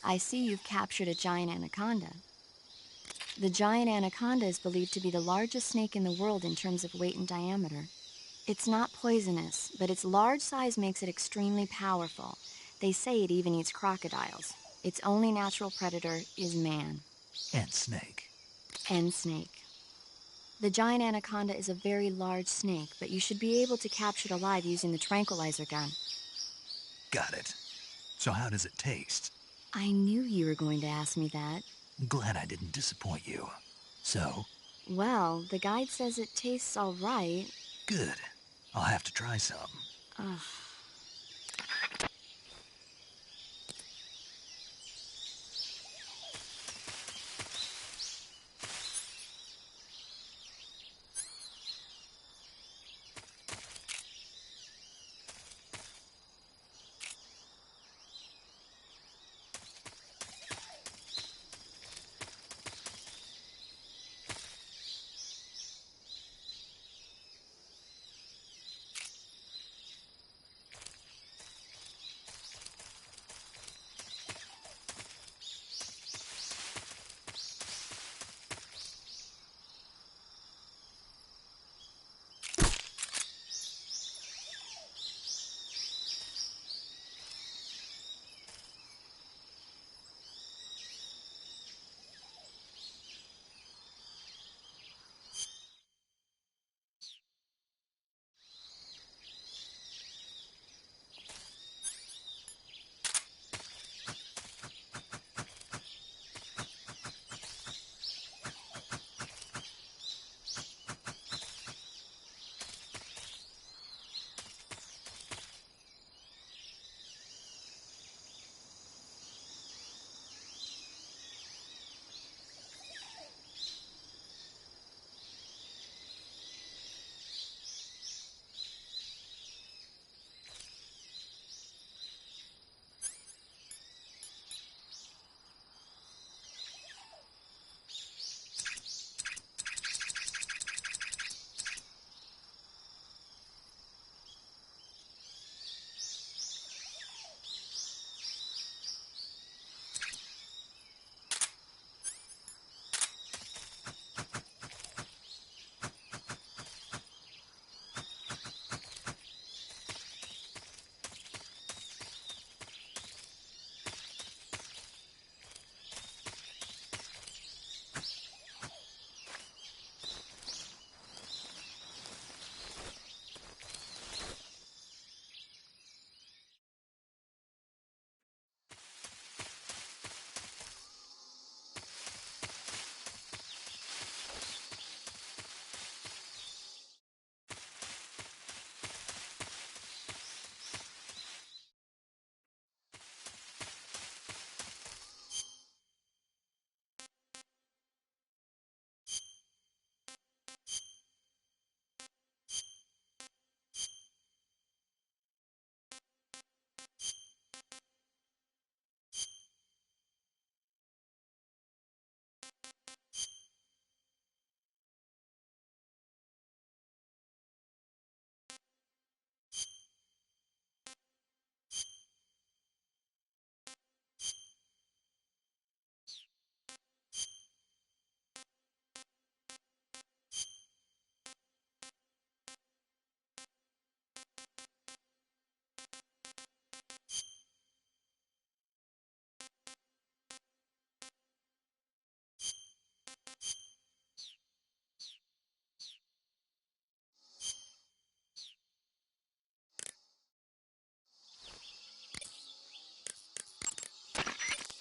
I see you've captured a giant anaconda. The giant anaconda is believed to be the largest snake in the world in terms of weight and diameter. It's not poisonous, but its large size makes it extremely powerful. They say it even eats crocodiles. Its only natural predator is man. And snake. And snake. The giant anaconda is a very large snake, but you should be able to capture it alive using the tranquilizer gun. Got it. So how does it taste? I knew you were going to ask me that. Glad I didn't disappoint you. So? Well, the guide says it tastes all right. Good. I'll have to try some. Ugh.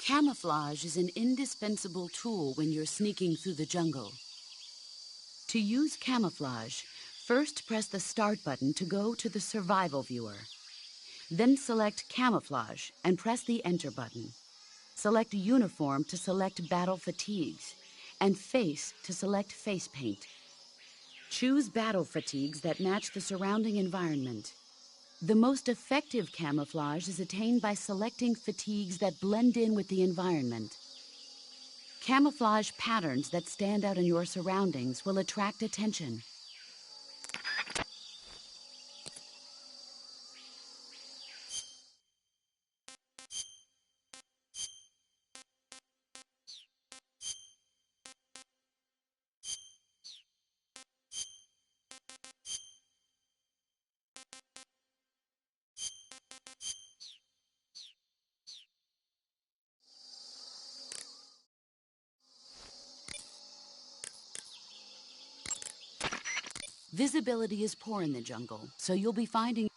Camouflage is an indispensable tool when you're sneaking through the jungle. To use camouflage, first press the Start button to go to the Survival viewer. Then select Camouflage and press the Enter button. Select Uniform to select Battle Fatigues, and Face to select Face Paint. Choose battle fatigues that match the surrounding environment. The most effective camouflage is attained by selecting fatigues that blend in with the environment. Camouflage patterns that stand out in your surroundings will attract attention. Visibility is poor in the jungle, so you'll be finding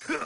Get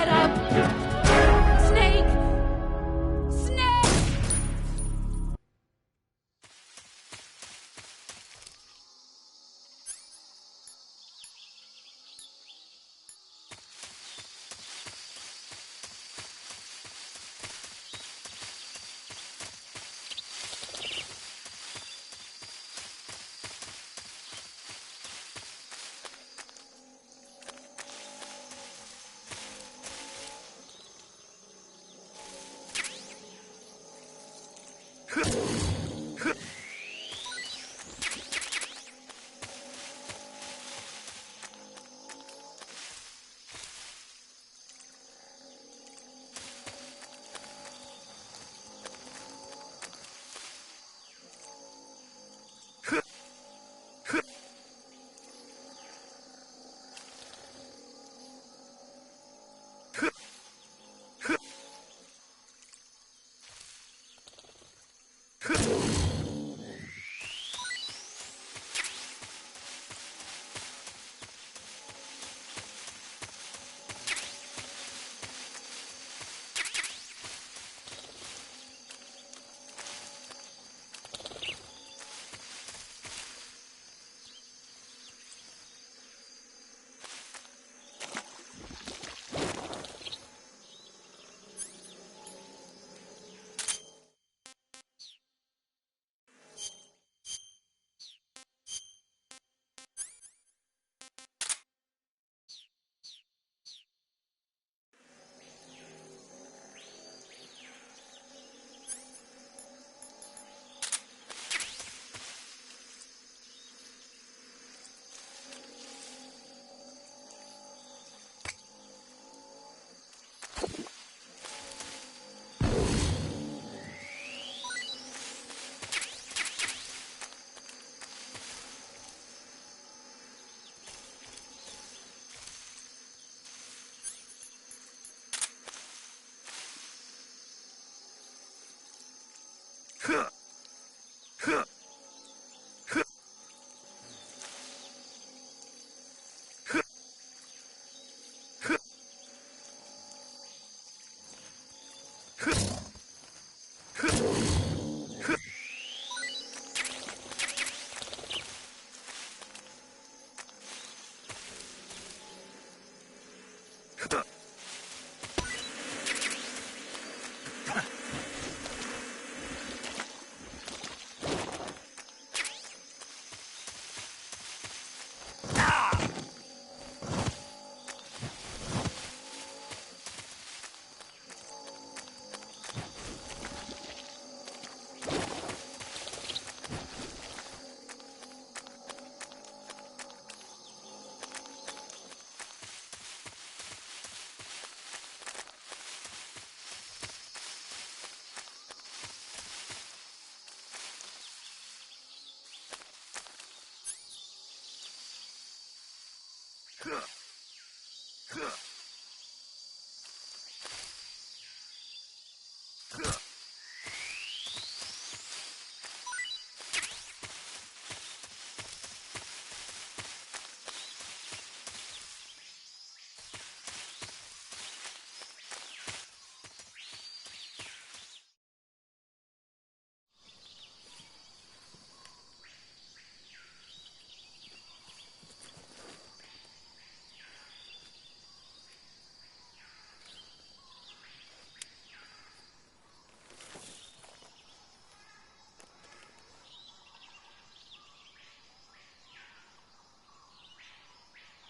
up! Snake! Snake!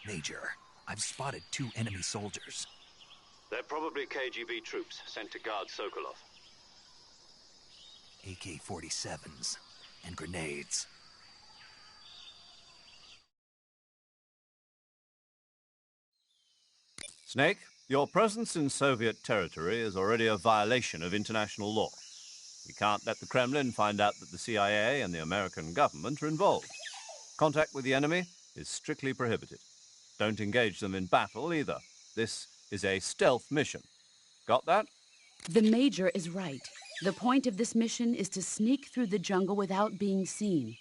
Major, I've spotted 2 enemy soldiers. They're probably KGB troops sent to guard Sokolov. AK-47s and grenades. Snake, your presence in Soviet territory is already a violation of international law. We can't let the Kremlin find out that the CIA and the American government are involved. Contact with the enemy is strictly prohibited. Don't engage them in battle either. This is a stealth mission. Got that? The Major is right. The point of this mission is to sneak through the jungle without being seen.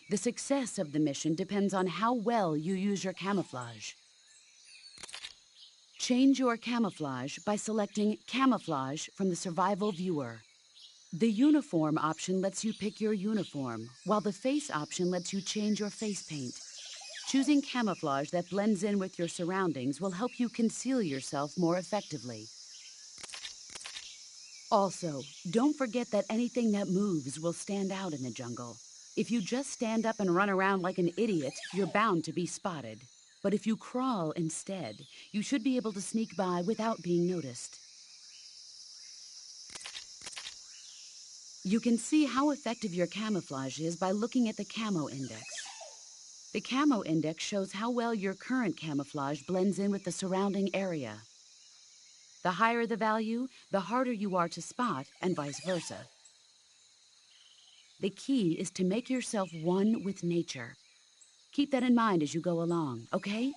The success of the mission depends on how well you use your camouflage. Change your camouflage by selecting Camouflage from the Survival Viewer. The Uniform option lets you pick your uniform, while the Face option lets you change your face paint. Choosing camouflage that blends in with your surroundings will help you conceal yourself more effectively. Also, don't forget that anything that moves will stand out in the jungle. If you just stand up and run around like an idiot, you're bound to be spotted. But if you crawl instead, you should be able to sneak by without being noticed. You can see how effective your camouflage is by looking at the Camo Index. The Camo Index shows how well your current camouflage blends in with the surrounding area. The higher the value, the harder you are to spot, and vice versa. The key is to make yourself one with nature. Keep that in mind as you go along, okay?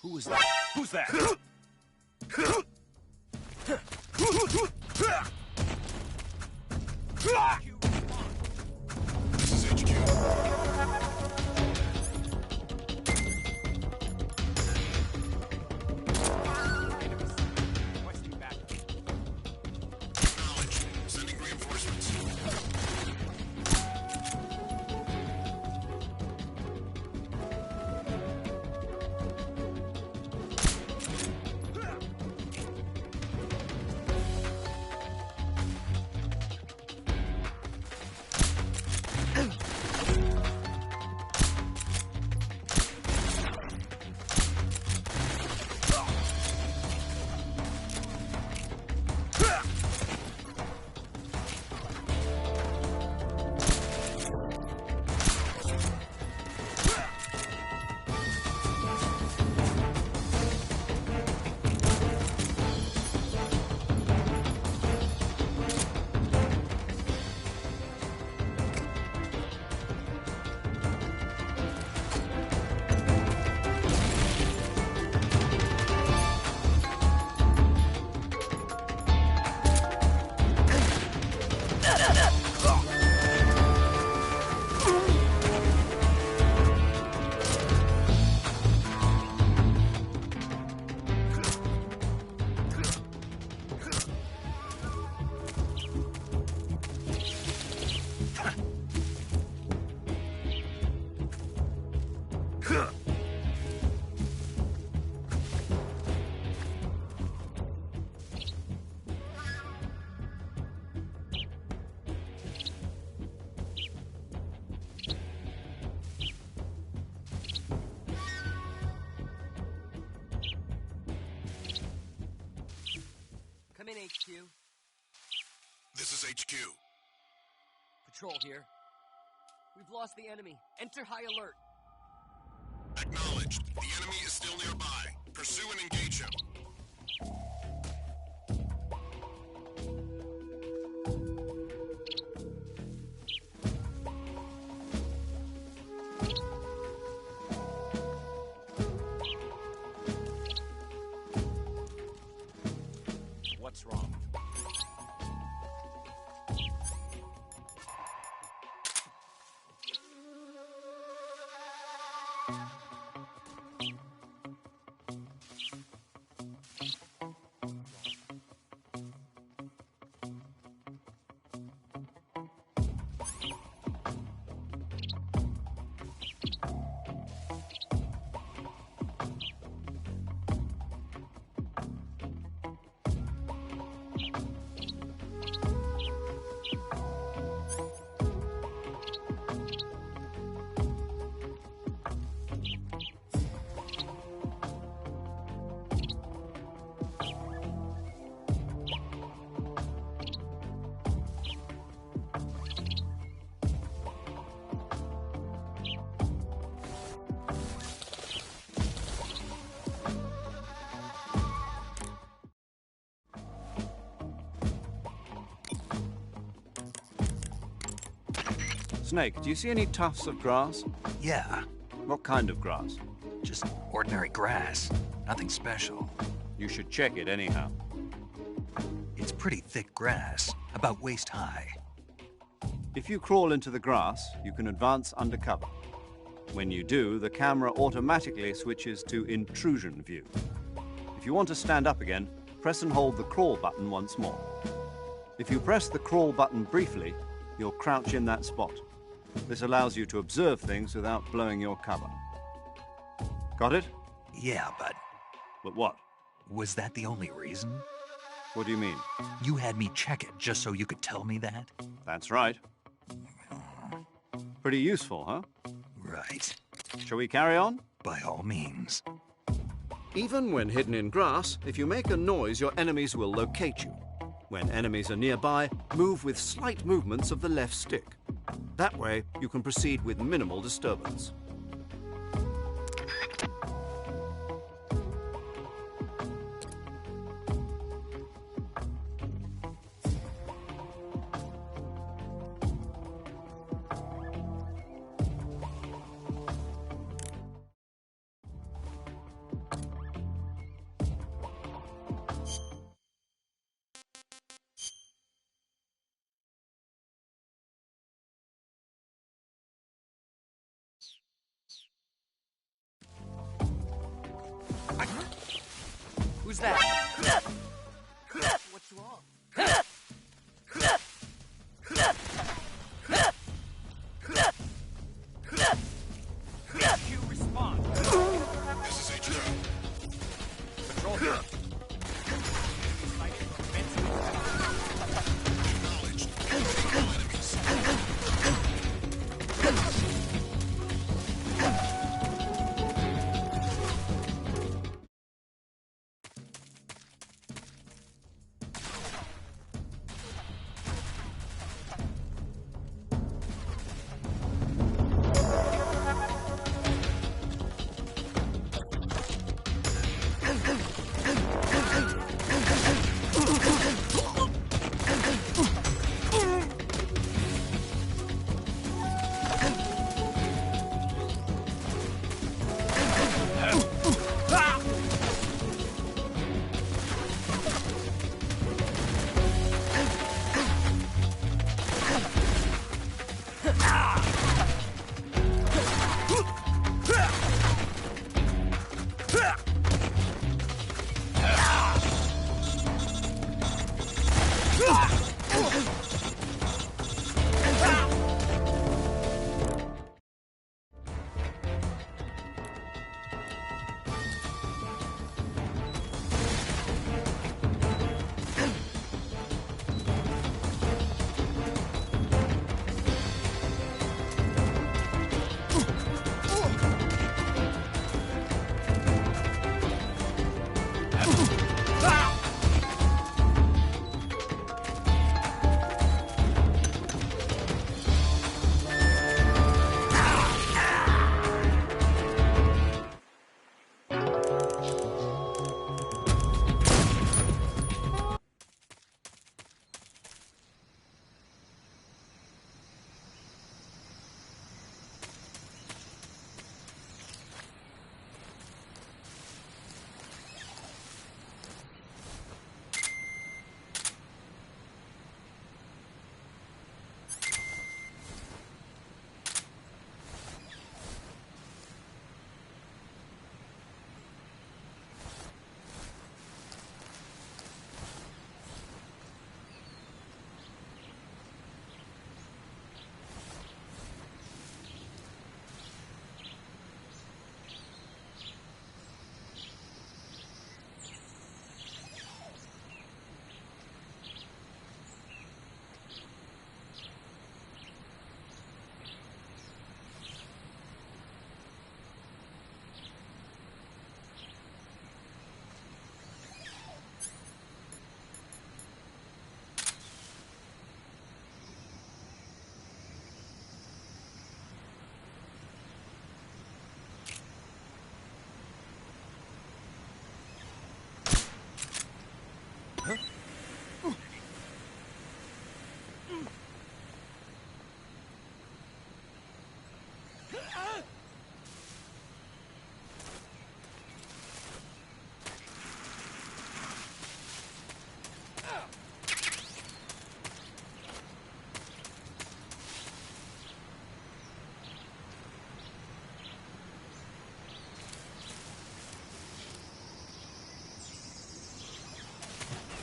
Who was that? Who's that? This is HQ. Requesting backup. Acknowledged. Sending reinforcements. Come in, HQ. This is HQ. Patrol here. We've lost the enemy. Enter high alert. Acknowledged. The enemy is still nearby. Pursue and engage him. What's wrong? Snake, do you see any tufts of grass? Yeah, What kind of grass? just ordinary grass. Nothing special. You should check it anyhow. It's pretty thick grass, about waist high. If you crawl into the grass, you can advance undercover. When you do, the camera automatically switches to intrusion view. If you want to stand up again, press and hold the crawl button once more. If you press the crawl button briefly, you'll crouch in that spot. This allows you to observe things without blowing your cover. Got it? Yeah, but But what? was that the only reason? What do you mean? You had me check it just so you could tell me that? That's right. Pretty useful, huh? Right. Shall we carry on? By all means. Even when hidden in grass, if you make a noise, your enemies will locate you. When enemies are nearby, move with slight movements of the left stick. That way, you can proceed with minimal disturbance. Who's that? What's wrong? HQ, respond. This is HQ. Patrol here. Acknowledged. No enemies.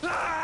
Ah!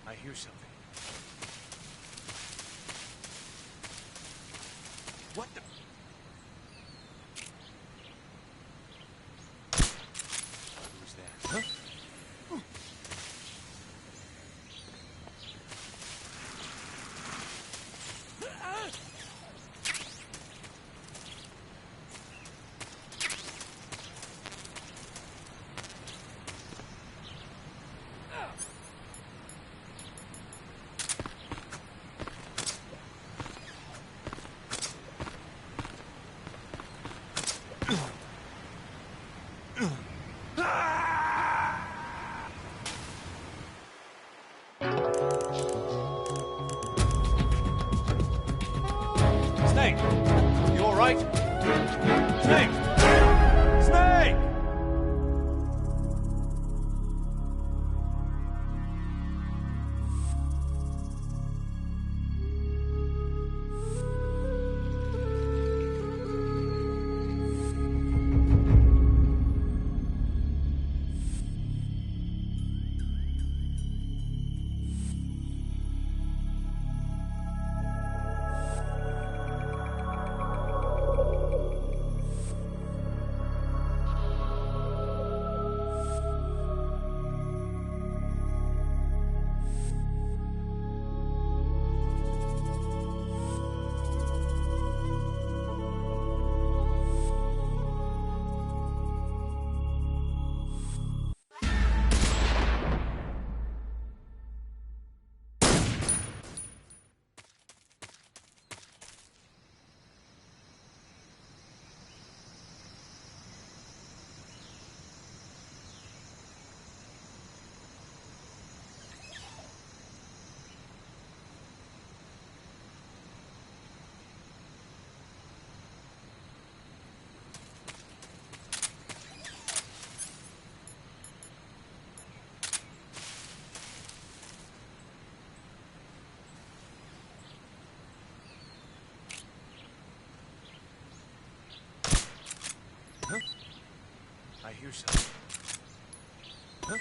I hear something. What the? Who's that? Huh? Snake! You alright? Snake! Snake! Huh? I hear something. Huh?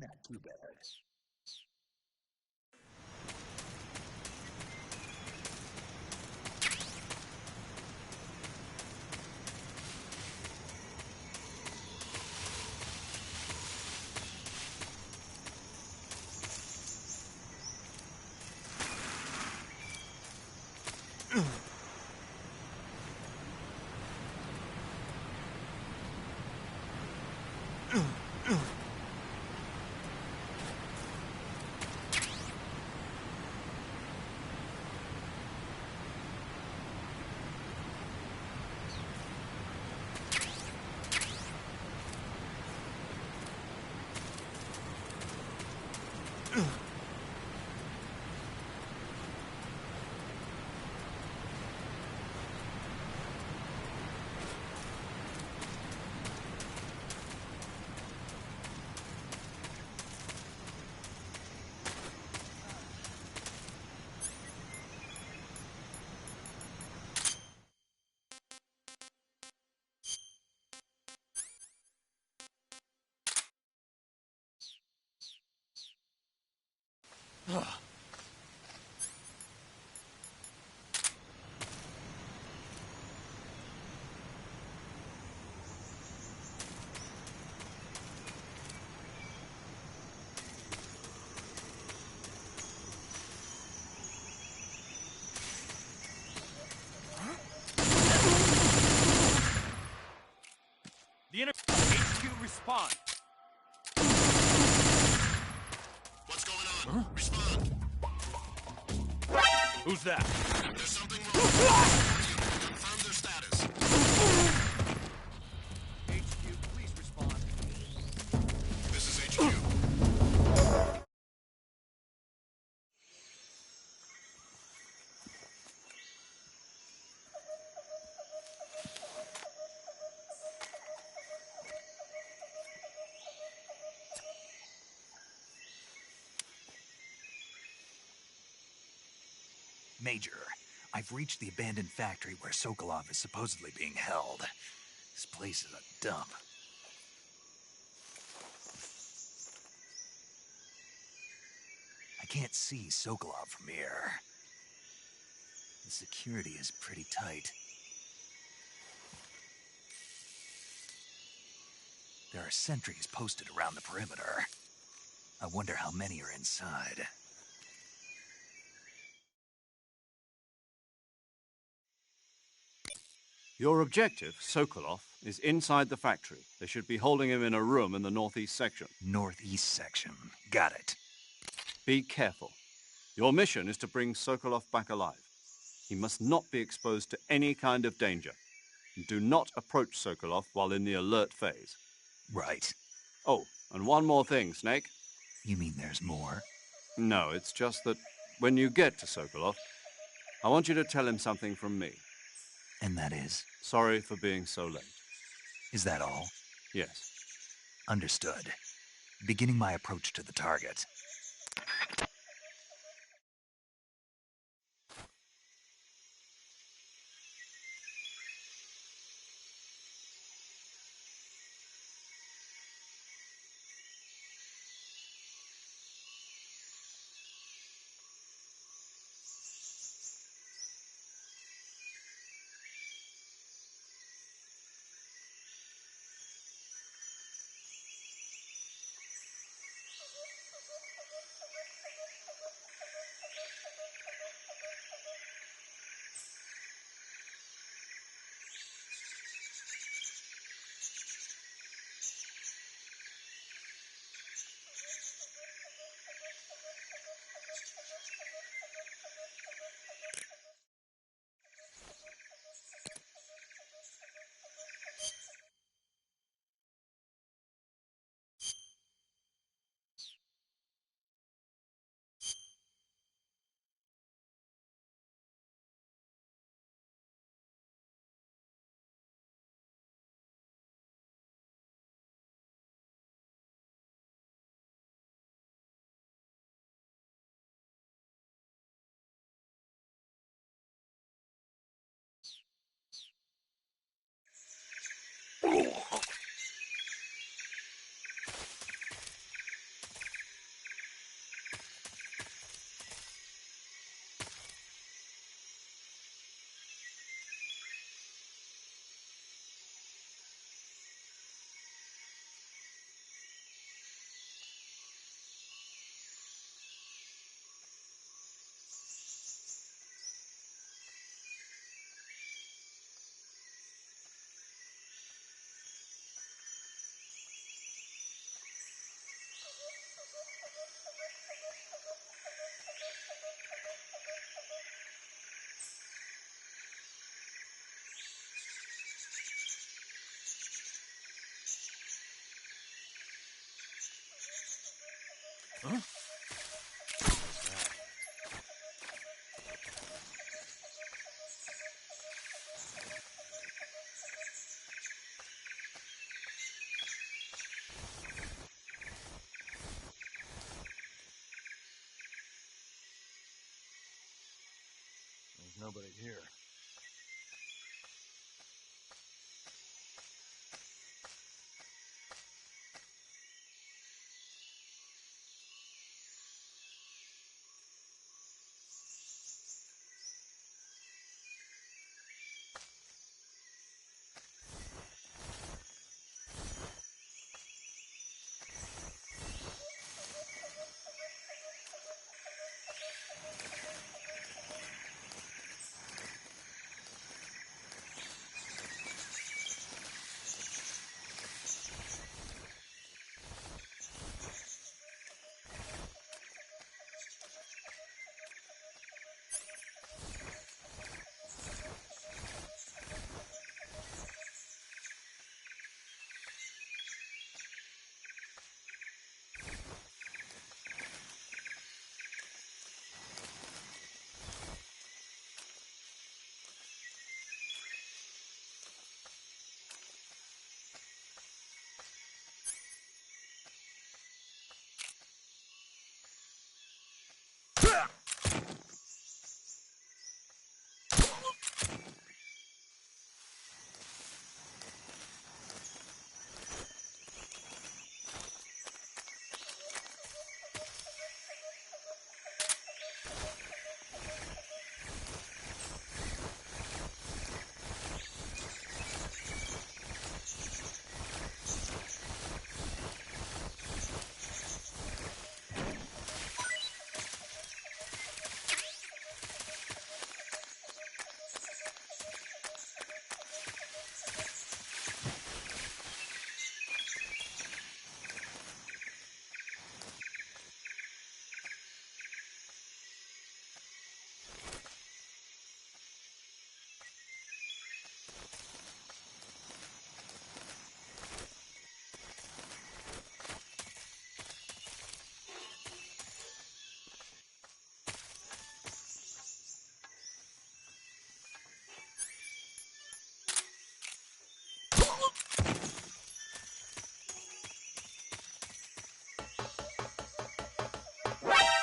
Not too bad. The inner HQ respond. What's going on? Respond. Who's that? There's something wrong. Confirm their status. HQ, please respond. This is HQ. Major, I've reached the abandoned factory where Sokolov is supposedly being held. This place is a dump. I can't see Sokolov from here. The security is pretty tight. There are sentries posted around the perimeter. I wonder how many are inside. Your objective, Sokolov, is inside the factory. They should be holding him in a room in the northeast section. Northeast section. Got it. Be careful. Your mission is to bring Sokolov back alive. He must not be exposed to any kind of danger. And do not approach Sokolov while in the alert phase. Right. Oh, and one more thing, Snake. You mean there's more? No, it's just that when you get to Sokolov, I want you to tell him something from me. And that is? Sorry for being so late. Is that all? Yes. Understood. Beginning my approach to the target. There's nobody here.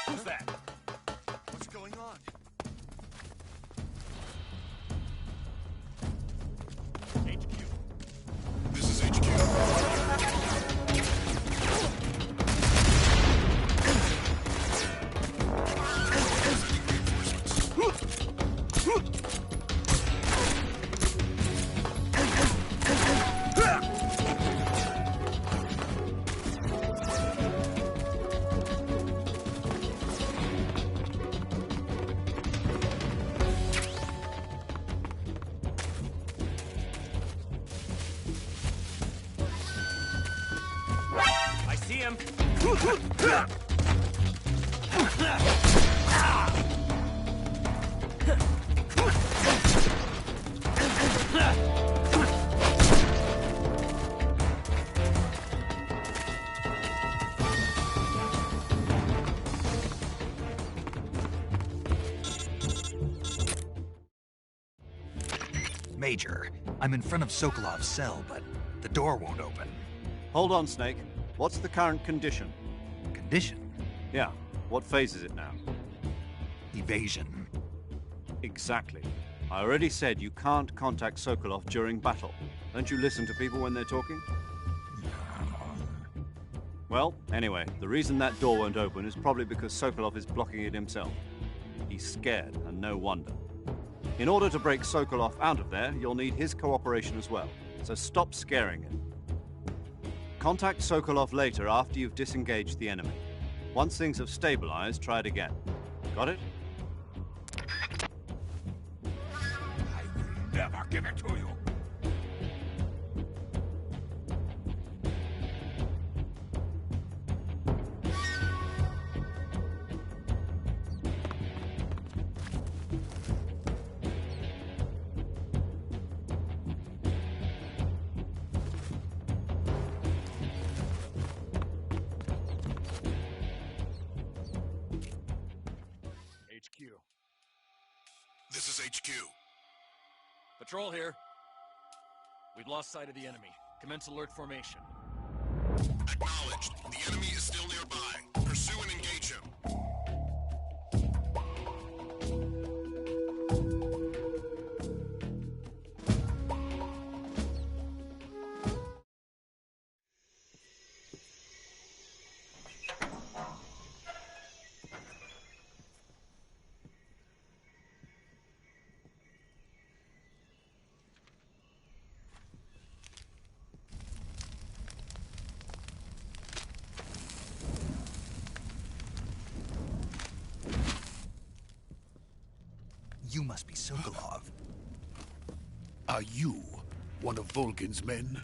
Who's that? What's going on? HQ. This is HQ. I see him. Major, I'm in front of Sokolov's cell, but the door won't open. Hold on, Snake. What's the current condition? Condition? Yeah, what phase is it now? Evasion. Exactly. I already said you can't contact Sokolov during battle. Don't you listen to people when they're talking? Well, anyway, the reason that door won't open is probably because Sokolov is blocking it himself. He's scared, and no wonder. In order to break Sokolov out of there, you'll need his cooperation as well. So stop scaring him. Contact Sokolov later after you've disengaged the enemy. Once things have stabilized, try it again. Got it? I will never give it to you. is HQ. Patrol here. We've lost sight of the enemy. Commence alert formation. Acknowledged. The enemy is still nearby. Pursue and engage him. You must be Sokolov. Are you one of Volgin's men?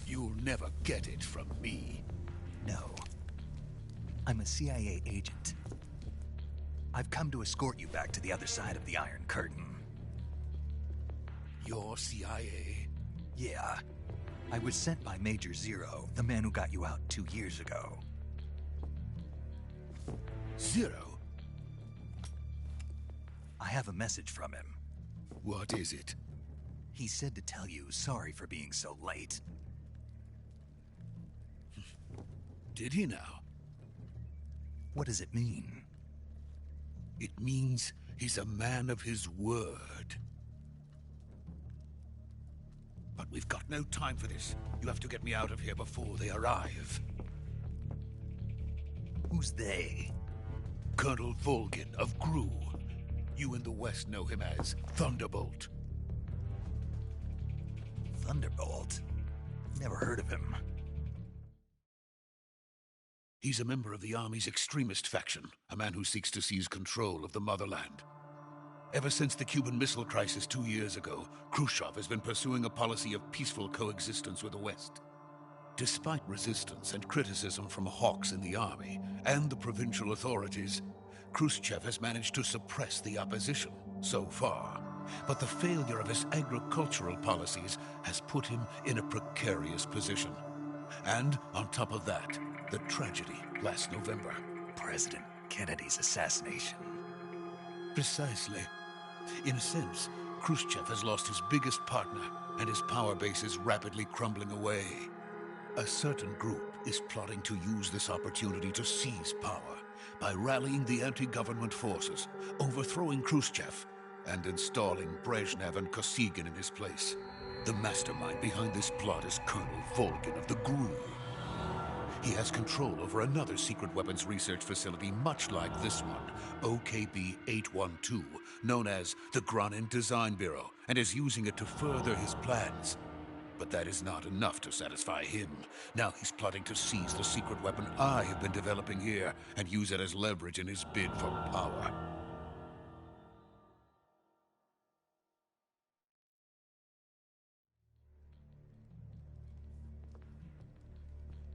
You'll never get it from me. No. I'm a CIA agent. I've come to escort you back to the other side of the Iron Curtain. You're CIA? Yeah. I was sent by Major Zero, the man who got you out 2 years ago. Zero? I have a message from him. What is it? He said to tell you sorry for being so late. Did he now? What does it mean? It means he's a man of his word. But we've got no time for this. You have to get me out of here before they arrive. Who's they? Colonel Volgin of Gru. You in the West know him as Thunderbolt. Thunderbolt? Never heard of him. He's a member of the Army's extremist faction, a man who seeks to seize control of the motherland. Ever since the Cuban Missile Crisis 2 years ago, Khrushchev has been pursuing a policy of peaceful coexistence with the West. Despite resistance and criticism from hawks in the Army and the provincial authorities, Khrushchev has managed to suppress the opposition so far. But the failure of his agricultural policies has put him in a precarious position. And on top of that, the tragedy last November. President Kennedy's assassination. Precisely. In a sense, Khrushchev has lost his biggest partner, and his power base is rapidly crumbling away. A certain group is plotting to use this opportunity to seize power by rallying the anti-government forces, overthrowing Khrushchev, and installing Brezhnev and Kosygin in his place. The mastermind behind this plot is Colonel Volgin of the GRU. He has control over another secret weapons research facility much like this one, OKB-812, known as the Granin Design Bureau, and is using it to further his plans. But that is not enough to satisfy him. Now he's plotting to seize the secret weapon I have been developing here and use it as leverage in his bid for power.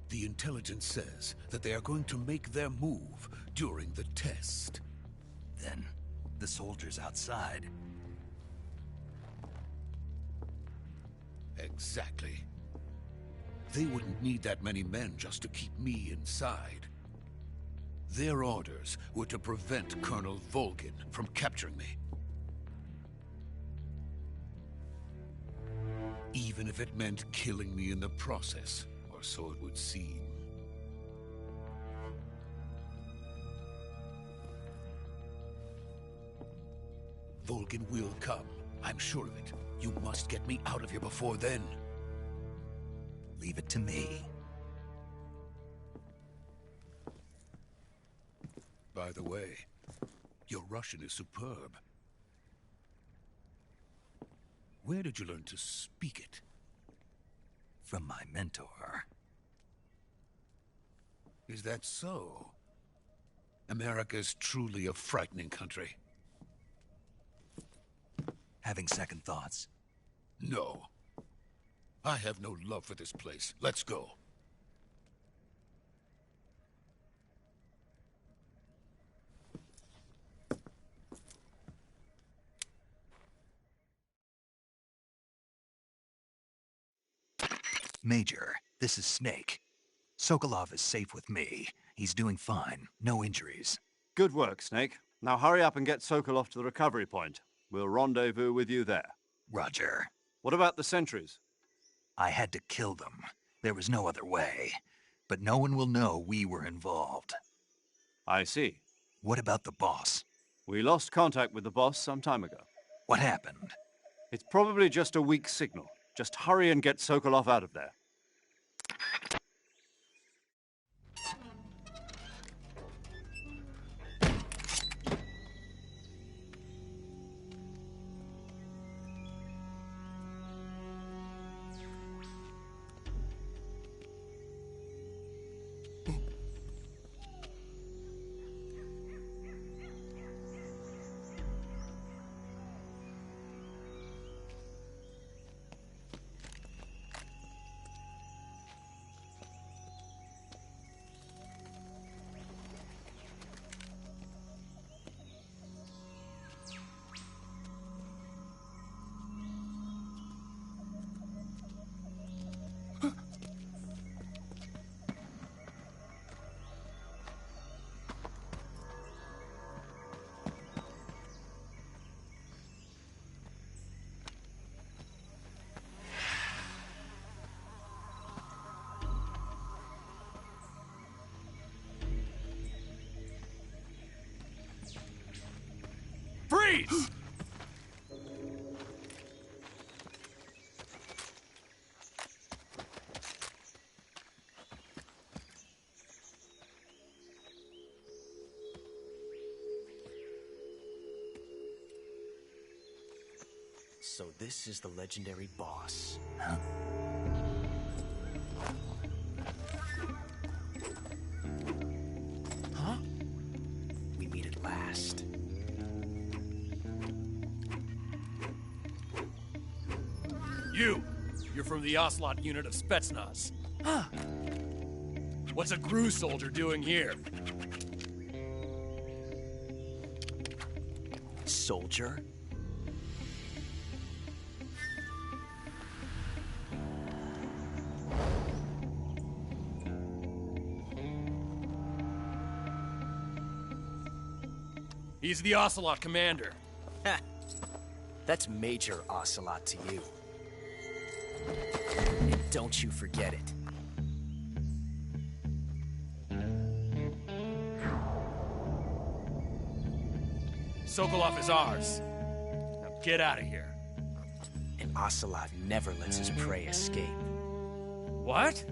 The intelligence says that they are going to make their move during the test. Then, the soldiers outside. Exactly. They wouldn't need that many men just to keep me inside. Their orders were to prevent Colonel Volgin from capturing me. Even if it meant killing me in the process, or so it would seem. Volgin will come. I'm sure of it. You must get me out of here before then. Leave it to me. By the way, your Russian is superb. Where did you learn to speak it? From my mentor. Is that so? America is truly a frightening country. Having second thoughts? No. I have no love for this place. Let's go. Major, this is Snake. Sokolov is safe with me. He's doing fine. No injuries. Good work, Snake. Now hurry up and get Sokolov to the recovery point. We'll rendezvous with you there. Roger. What about the sentries? I had to kill them. There was no other way. But no one will know we were involved. I see. What about the boss? We lost contact with the boss some time ago. What happened? It's probably just a weak signal. Just hurry and get Sokolov out of there. Freeze! So this is the legendary boss. Huh? Huh? We meet at last. You're from the Ocelot unit of Spetsnaz. Huh. What's a GRU soldier doing here? Soldier? He's the Ocelot commander. Ha! That's Major Ocelot to you. And don't you forget it. Sokolov is ours. Now get out of here. And Ocelot never lets his prey escape. What?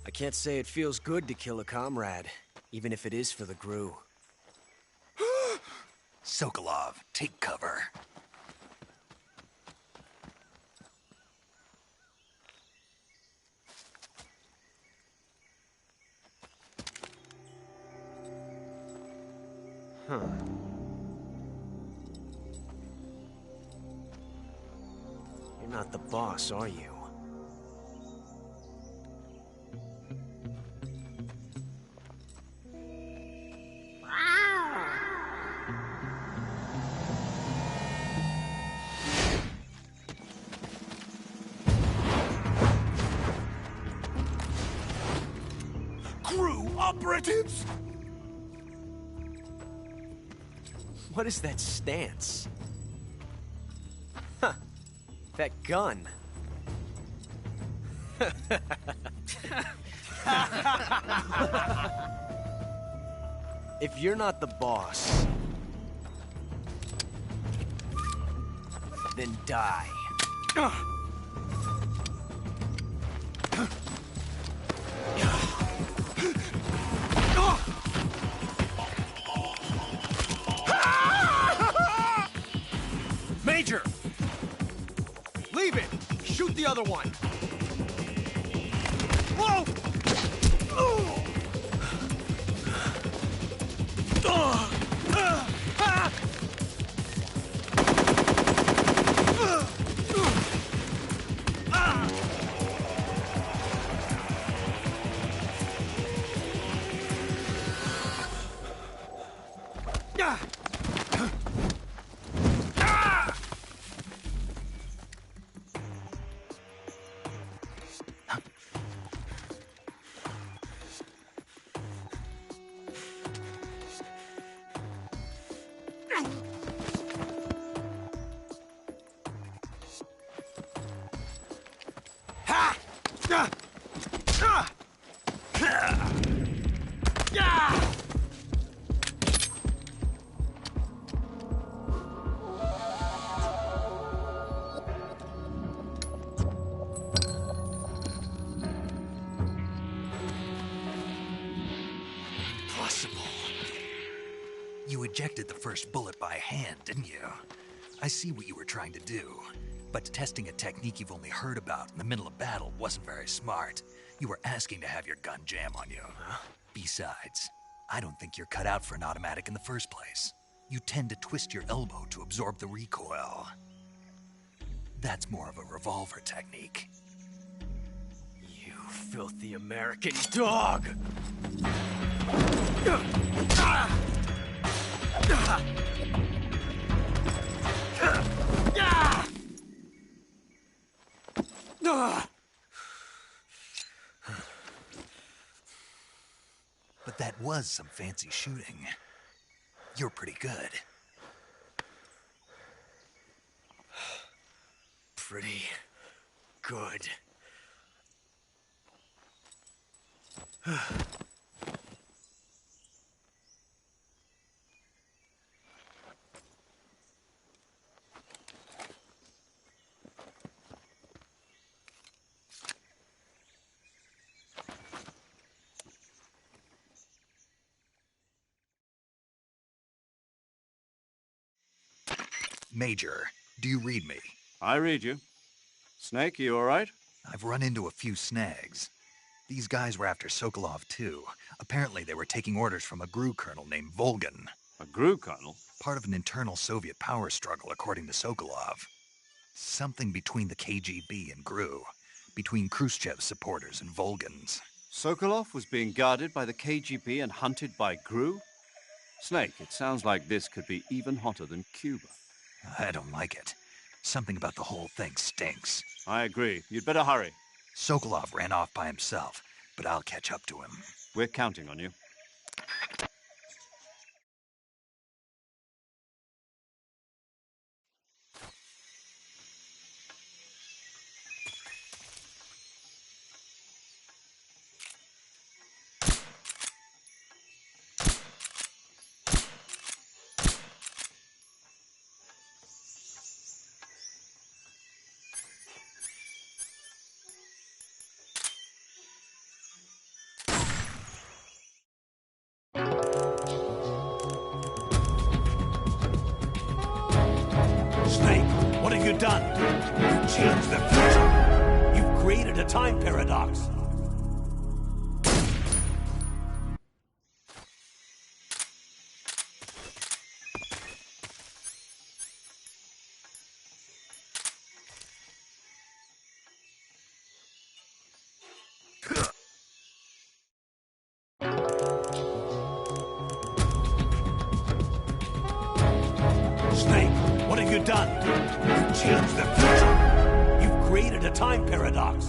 I can't say it feels good to kill a comrade, even if it is for the GRU. Sokolov, take cover. Huh. You're not the boss, are you? GRU operatives! What is that stance? Huh. That gun. If you're not the boss, then die. Major! Leave it! Shoot the other one! Whoa! You ejected the first bullet by hand, didn't you? I see what you were trying to do. But testing a technique you've only heard about in the middle of battle wasn't very smart. You were asking to have your gun jam on you. Huh? Besides, I don't think you're cut out for an automatic in the first place. You tend to twist your elbow to absorb the recoil. That's more of a revolver technique. You filthy American dog! But that was some fancy shooting. You're pretty good. Pretty good. Major, do you read me? I read you. Snake, you all right? I've run into a few snags. These guys were after Sokolov, too. Apparently they were taking orders from a GRU colonel named Volgan. A GRU colonel? Part of an internal Soviet power struggle, according to Sokolov. Something between the KGB and GRU. Between Khrushchev's supporters and Volgan's. Sokolov was being guarded by the KGB and hunted by GRU? Snake, it sounds like this could be even hotter than Cuba. I don't like it. Something about the whole thing stinks. I agree. You'd better hurry. Sokolov ran off by himself, but I'll catch up to him. We're counting on you. Snake, what have you done? You changed the future. You've created a time paradox. Snake, what have you done? You changed the future. You've created a time paradox.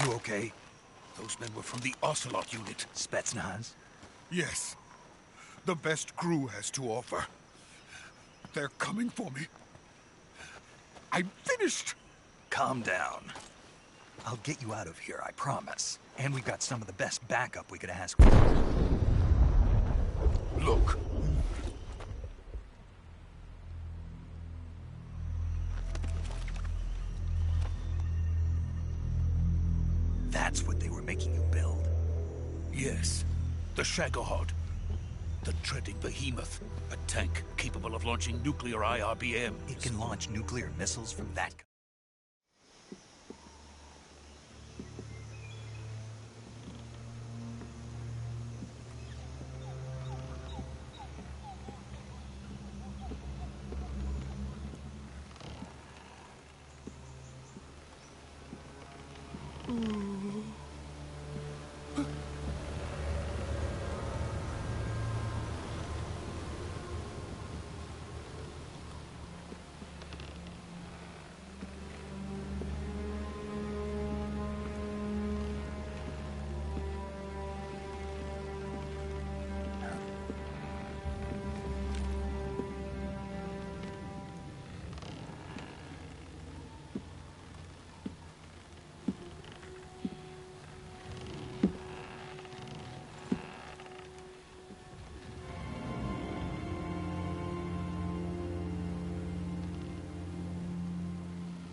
You okay? Those men were from the Ocelot unit. Spetsnaz? Yes. The best crew has to offer. They're coming for me. I'm finished! Calm down. I'll get you out of here, I promise. And we've got some of the best backup we could ask for. Look. That's what they were making you build? Yes. The Shagohod. The treading behemoth. A tank capable of launching nuclear IRBMs. It can launch nuclear missiles from that...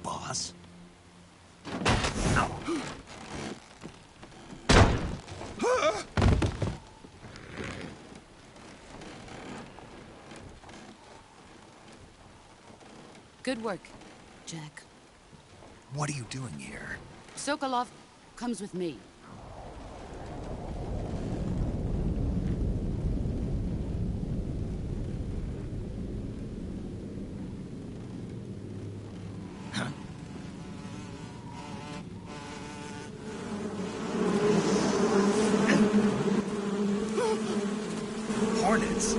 Boss? Good work, Jack. What are you doing here? Sokolov comes with me. Hornets?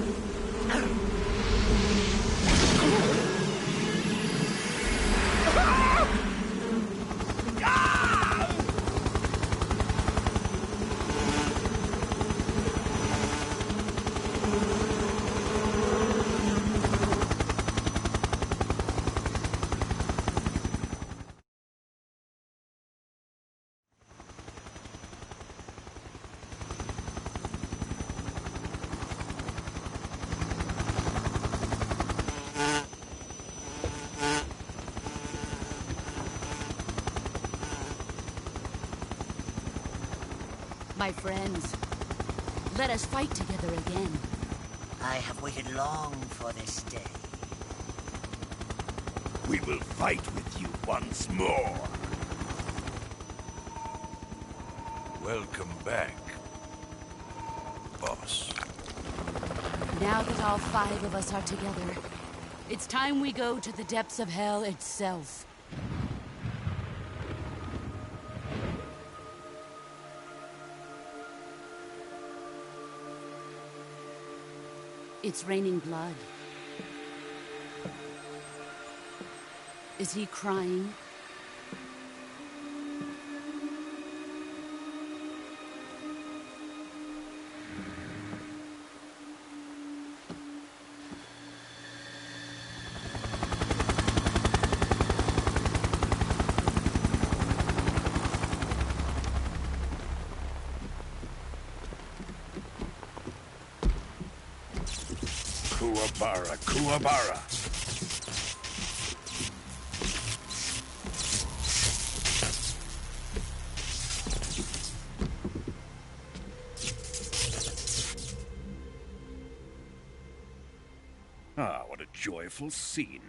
My friends, let us fight together again. I have waited long for this day. We will fight with you once more. Welcome back, boss. Now that all 5 of us are together, it's time we go to the depths of hell itself. It's raining blood. Is he crying? Kuwabara, Kuwabara. Ah, what a joyful scene.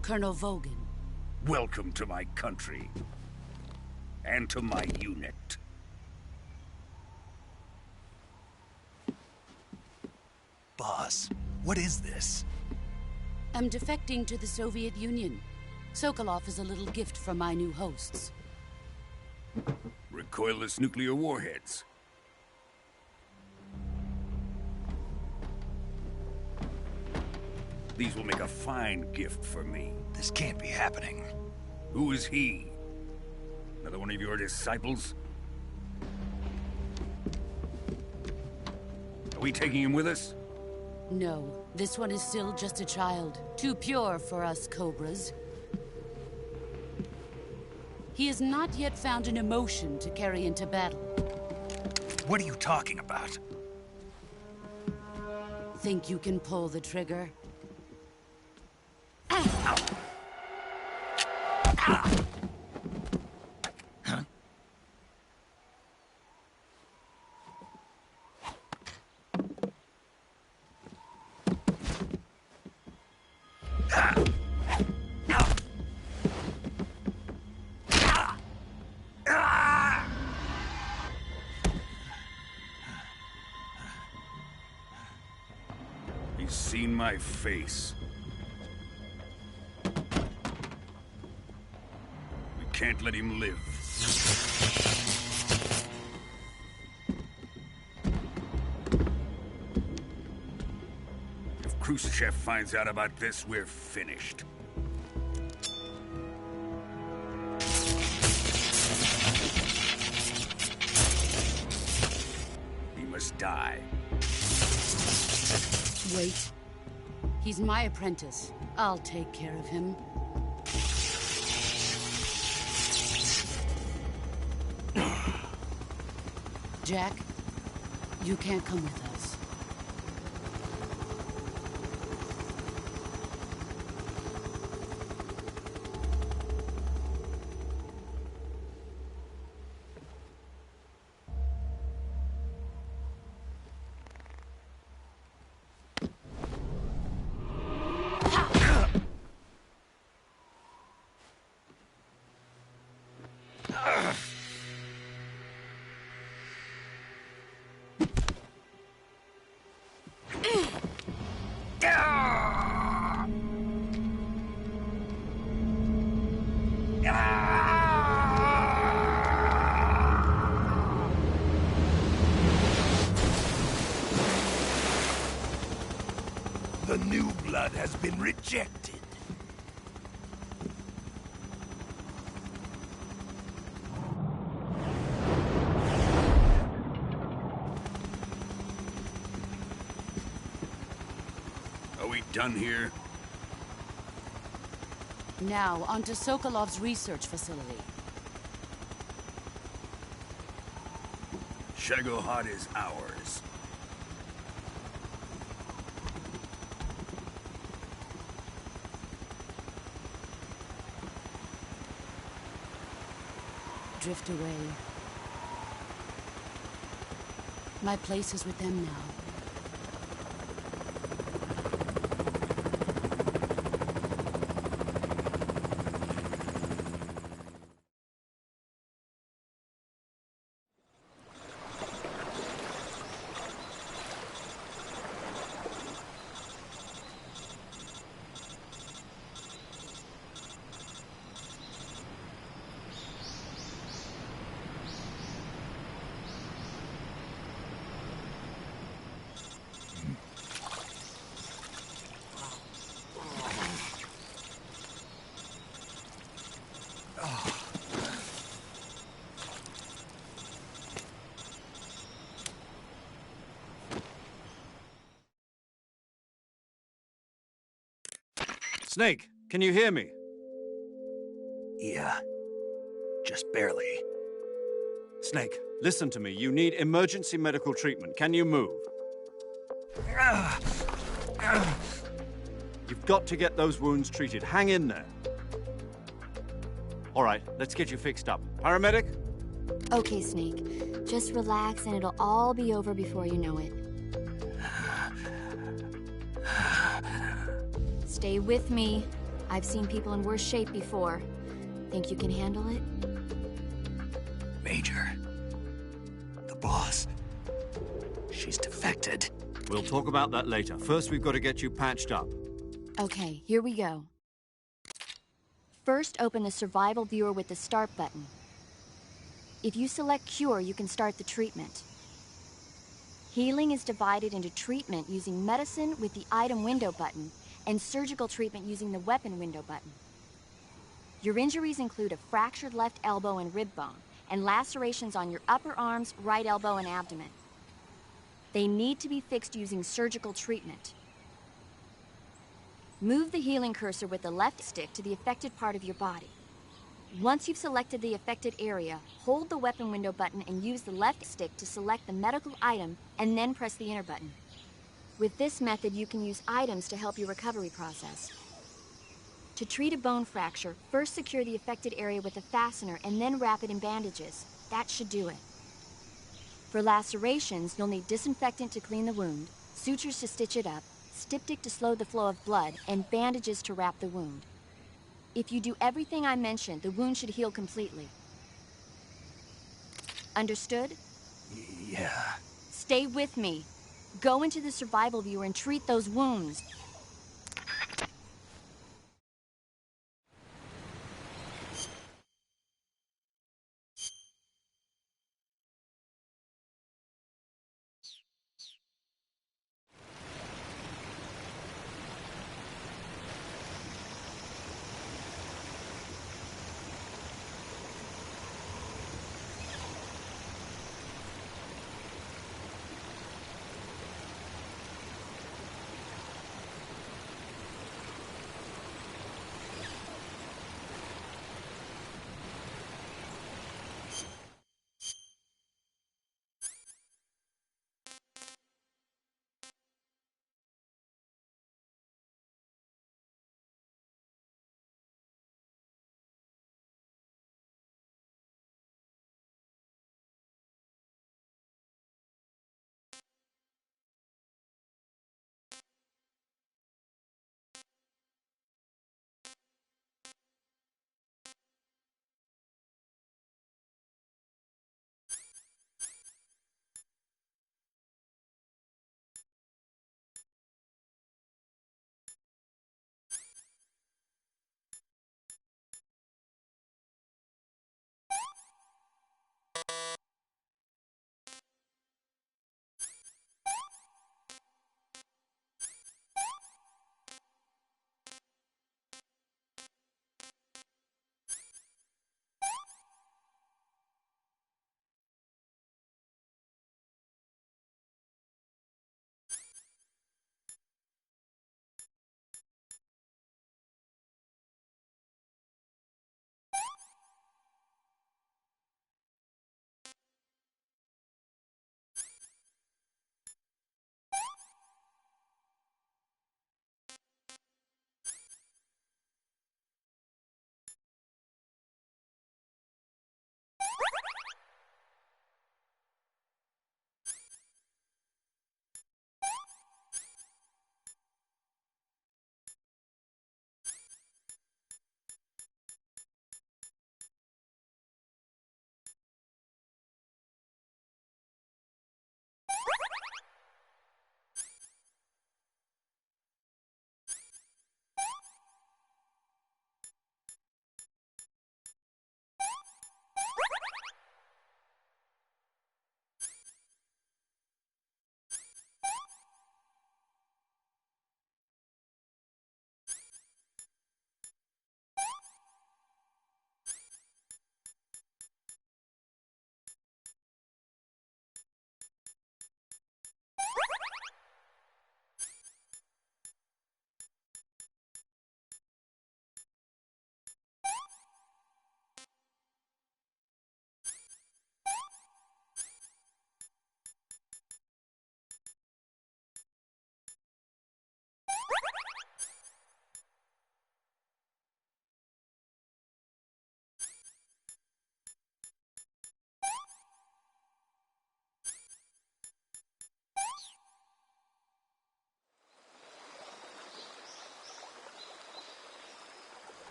Colonel Vogan. Welcome to my country. And to my unit. Boss, what is this? I'm defecting to the Soviet Union. Sokolov is a little gift from my new hosts. Recoilless nuclear warheads. These will make a fine gift for me. This can't be happening. Who is he? Another one of your disciples? Are we taking him with us? No, this one is still just a child. Too pure for us Cobras. He has not yet found an emotion to carry into battle. What are you talking about? Think you can pull the trigger? He's seen my face. We can't let him live. If Khrushchev finds out about this, we're finished. He must die. Wait. He's my apprentice. I'll take care of him. Jack, you can't come with us. The new blood has been rejected. Are we done here? Now, onto Sokolov's research facility. Shagohod is ours. Drift away. My place is with them now. Snake, can you hear me? Yeah. Just barely. Snake, listen to me. You need emergency medical treatment. Can you move? You've got to get those wounds treated. Hang in there. All right, let's get you fixed up. Paramedic? Okay, Snake. Just relax and it'll all be over before you know it. Stay with me. I've seen people in worse shape before. Think you can handle it? Major. The boss. She's defected. We'll talk about that later. First, we've got to get you patched up. Okay, here we go. First, open the survival viewer with the start button. If you select Cure, you can start the treatment. Healing is divided into treatment using medicine with the item window button and surgical treatment using the weapon window button. Your injuries include a fractured left elbow and rib bone, and lacerations on your upper arms, right elbow, and abdomen. They need to be fixed using surgical treatment. Move the healing cursor with the left stick to the affected part of your body. Once you've selected the affected area, hold the weapon window button and use the left stick to select the medical item and then press the enter button. With this method, you can use items to help your recovery process. To treat a bone fracture, first secure the affected area with a fastener and then wrap it in bandages. That should do it. For lacerations, you'll need disinfectant to clean the wound, sutures to stitch it up, styptic to slow the flow of blood, and bandages to wrap the wound. If you do everything I mentioned, the wound should heal completely. Understood? Yeah. Stay with me. Go into the survival viewer and treat those wounds.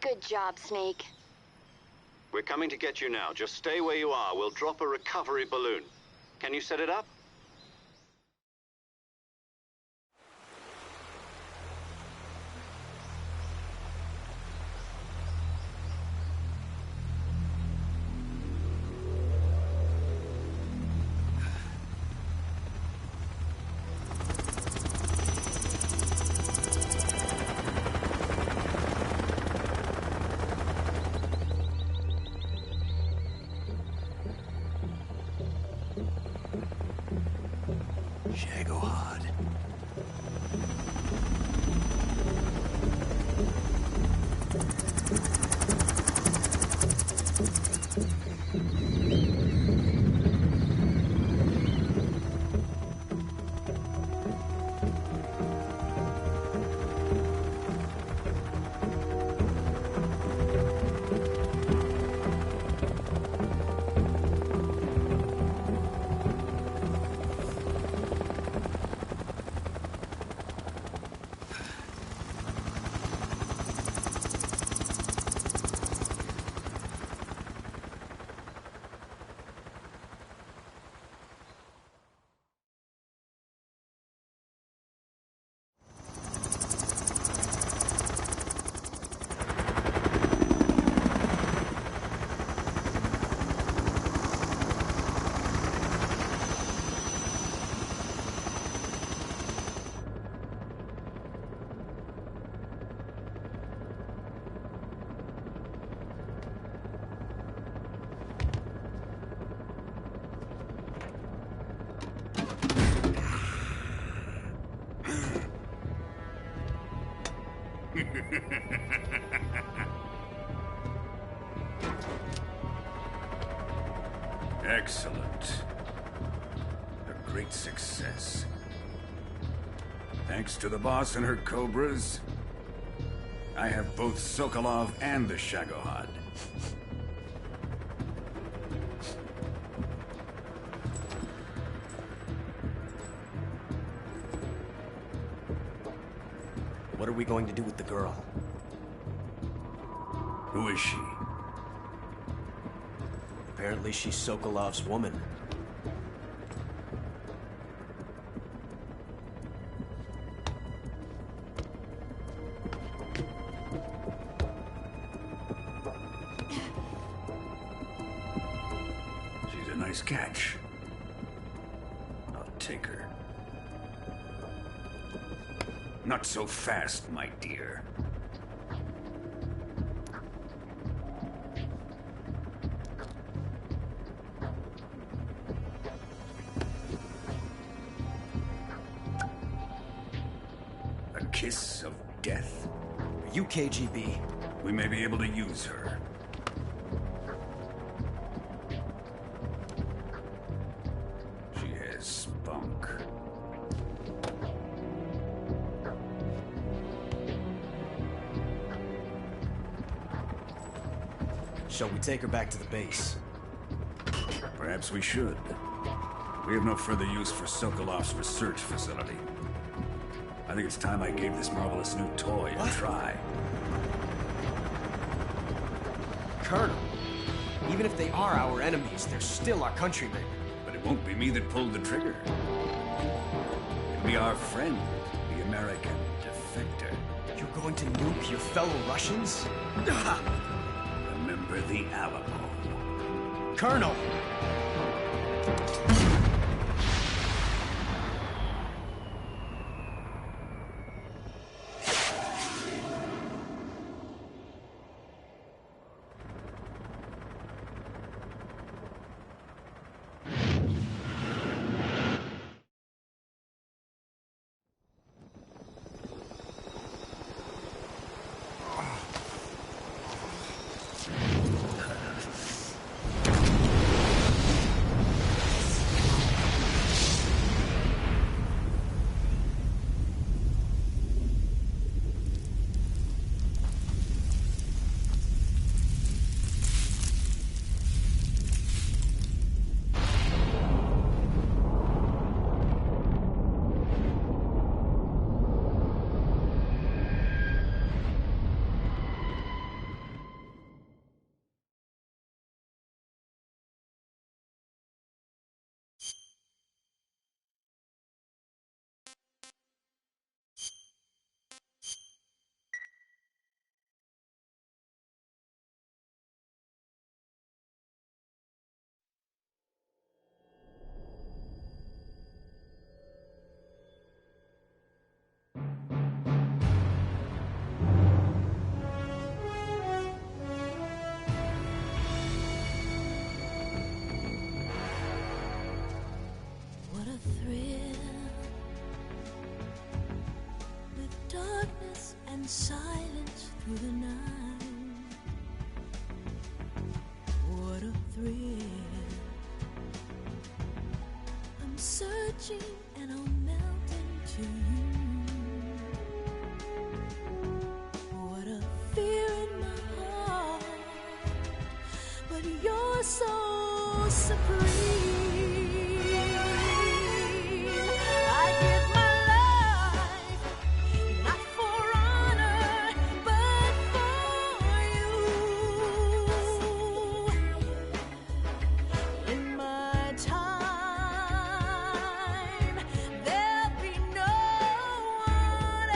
Good job, Snake. We're coming to get you now. Just stay where you are. We'll drop a recovery balloon. Can you set it up? Shagohod. Excellent. A great success. Thanks to the boss and her cobras, I have both Sokolov and the Shagohod. What are we going to do with the girl? Who is she? Apparently she's Sokolov's woman. She's a nice catch. I'll take her. Not so fast, my dear. A kiss of death. Are you KGB? We may be able to use her. She has spunk. Shall we take her back to the base? Perhaps we should. We have no further use for Sokolov's research facility. I think it's time I gave this marvelous new toy a try. Colonel, even if they are our enemies, they're still our countrymen. But it won't be me that pulled the trigger. It'll be our friend, the American defector. You're going to nuke your fellow Russians? Remember the Alamo. Colonel! darkness and silence through the night. What a thrill. I'm searching and I'll melt into you. What a fear in my heart, but you're so supreme. I give my life, not for honor, but for you. In my time, there'll be no one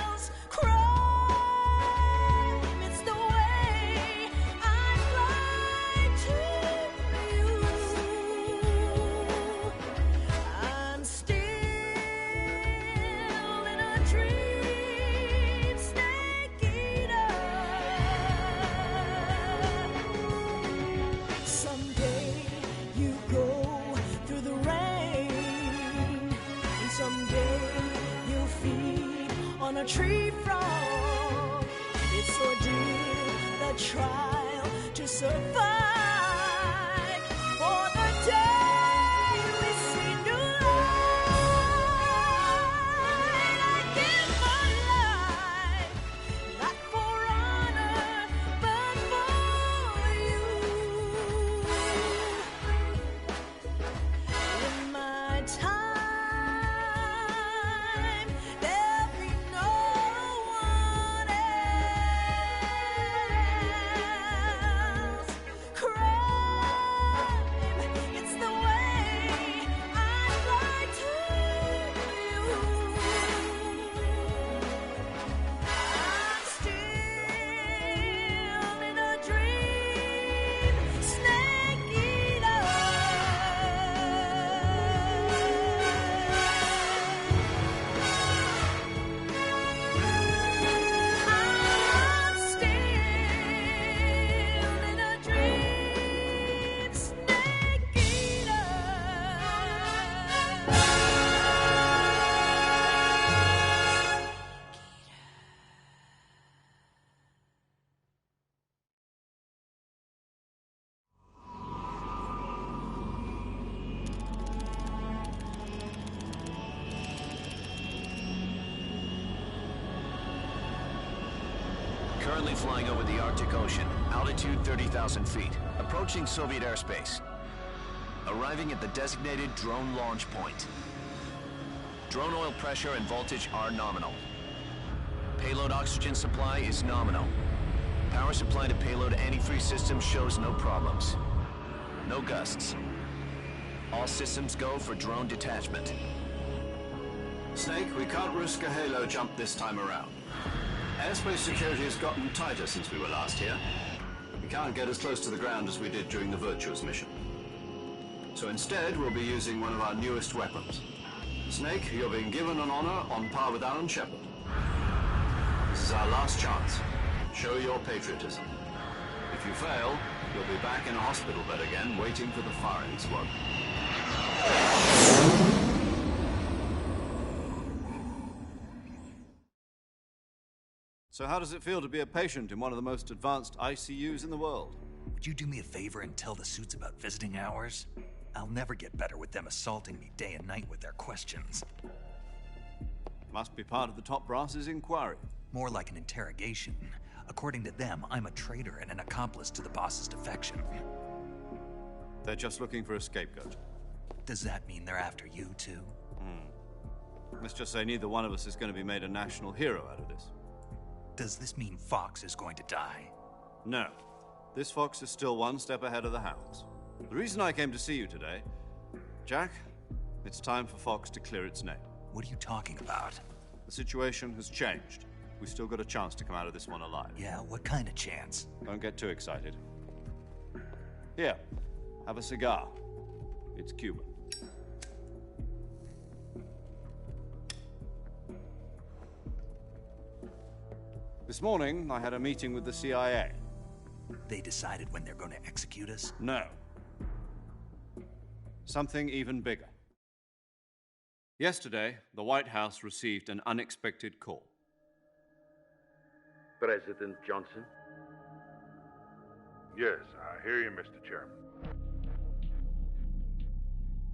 else. Crime, it's the way I'd like to you. I'm still in a dream, snake eater. Someday you go through the rain, and someday you'll feed on a tree frog. It's ordeal, the trial to survive. For the day we see new light, I give my life, not for honor, but for you. In my time, there'll be no one else. Crime, it's the way I'd like to you. I'm still in a dream, snake eater. I'm still in a dream, snake eater. Currently flying over the Arctic Ocean, altitude 30,000 feet, approaching Soviet airspace. Arriving at the designated drone launch point. Drone oil pressure and voltage are nominal. Payload oxygen supply is nominal. Power supply to payload antifreeze system shows no problems. No gusts. All systems go for drone detachment. Snake, we can't risk a halo jump this time around. Airspace security has gotten tighter since we were last here. We can't get as close to the ground as we did during the Virtuous mission. So instead, we'll be using one of our newest weapons. Snake, you're being given an honor on par with Alan Shepard. This is our last chance. Show your patriotism. If you fail, you'll be back in a hospital bed again, waiting for the firing squad. So how does it feel to be a patient in one of the most advanced ICUs in the world? Would you do me a favor and tell the suits about visiting hours? I'll never get better with them assaulting me day and night with their questions. Must be part of the top brass's inquiry. More like an interrogation. According to them, I'm a traitor and an accomplice to the boss's defection. They're just looking for a scapegoat. Does that mean they're after you, too? Let's just say neither one of us is going to be made a national hero out of this. Does this mean Fox is going to die? No. This fox is still one step ahead of the hounds. The reason I came to see you today, Jack, it's time for Fox to clear its name. What are you talking about? The situation has changed. We've still got a chance to come out of this one alive. Yeah, what kind of chance? Don't get too excited. Here, have a cigar. It's Cuban. This morning, I had a meeting with the CIA. They decided when they're going to execute us? No. Something even bigger. Yesterday, the White House received an unexpected call. President Johnson? Yes, I hear you, Mr. Chairman.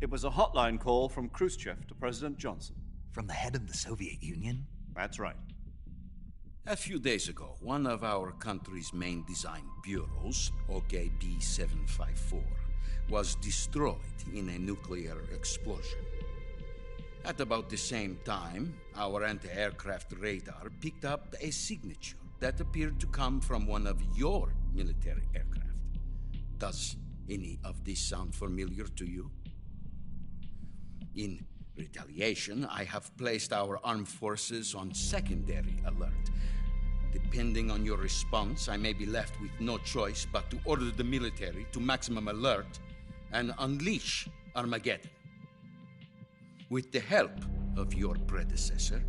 It was a hotline call from Khrushchev to President Johnson. From the head of the Soviet Union? That's right. A few days ago, one of our country's main design bureaus, OKB-754, was destroyed in a nuclear explosion. At about the same time, our anti-aircraft radar picked up a signature that appeared to come from one of your military aircraft. Does any of this sound familiar to you? In retaliation, I have placed our armed forces on secondary alert. Depending on your response, I may be left with no choice but to order the military to maximum alert and unleash Armageddon. With the help of your predecessor,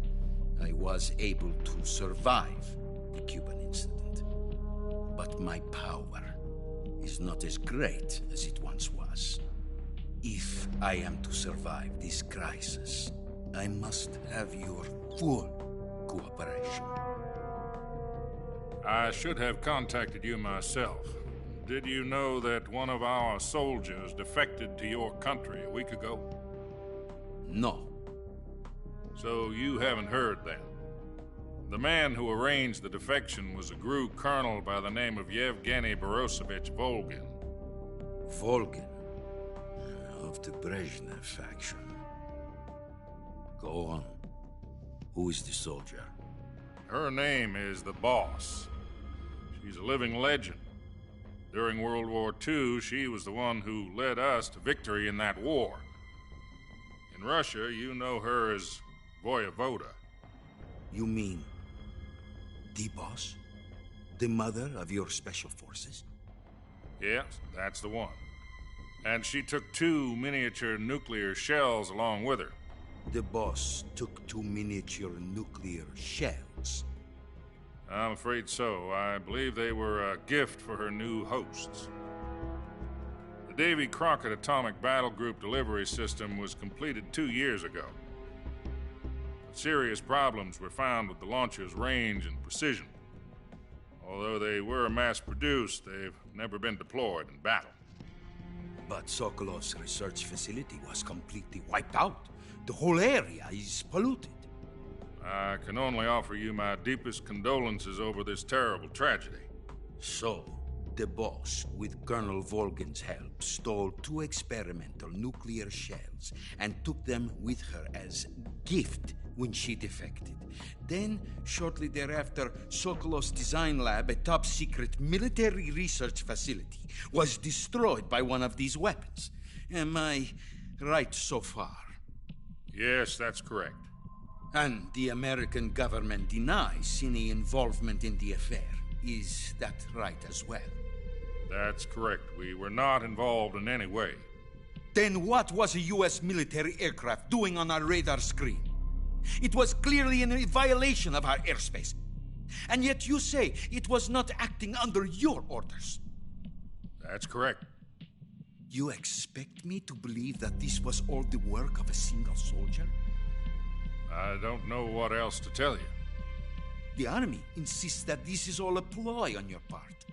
I was able to survive the Cuban incident. But my power is not as great as it once was. If I am to survive this crisis, I must have your full cooperation. I should have contacted you myself. Did you know that one of our soldiers defected to your country a week ago? No. So you haven't heard then. The man who arranged the defection was a GRU colonel by the name of Yevgeny Borosovich Volgin. Volgin? Of the Brezhnev faction. Go on. Who is the soldier? Her name is the Boss. She's a living legend. During World War II, she was the one who led us to victory in that war. In Russia, you know her as Voyevoda. You mean the Boss? The mother of your special forces? Yes, that's the one. And she took 2 miniature nuclear shells along with her. The Boss took 2 miniature nuclear shells? I'm afraid so. I believe they were a gift for her new hosts. The Davy Crockett Atomic Battle Group delivery system was completed 2 years ago. But serious problems were found with the launcher's range and precision. Although they were mass-produced, they've never been deployed in battle. But Sokolov's research facility was completely wiped out. The whole area is polluted. I can only offer you my deepest condolences over this terrible tragedy. So, the Boss, with Colonel Volgin's help, stole 2 experimental nuclear shells and took them with her as gift when she defected. Then, shortly thereafter, Sokolov's design lab, a top-secret military research facility, was destroyed by one of these weapons. Am I right so far? Yes, that's correct. And the American government denies any involvement in the affair. Is that right as well? That's correct. We were not involved in any way. Then what was a U.S. military aircraft doing on our radar screen? It was clearly in a violation of our airspace. And yet you say it was not acting under your orders. That's correct. You expect me to believe that this was all the work of a single soldier? I don't know what else to tell you. The Army insists that this is all a ploy on your part.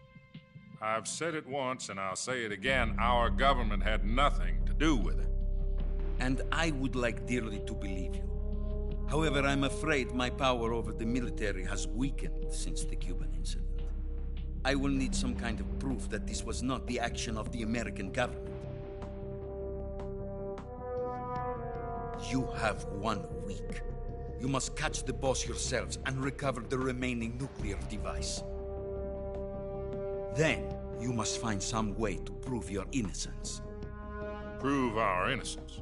I've said it once, and I'll say it again. Our government had nothing to do with it. And I would like dearly to believe you. However, I'm afraid my power over the military has weakened since the Cuban incident. I will need some kind of proof that this was not the action of the American government. You have 1 week. You must catch the Boss yourselves and recover the remaining nuclear device. Then, you must find some way to prove your innocence. Prove our innocence?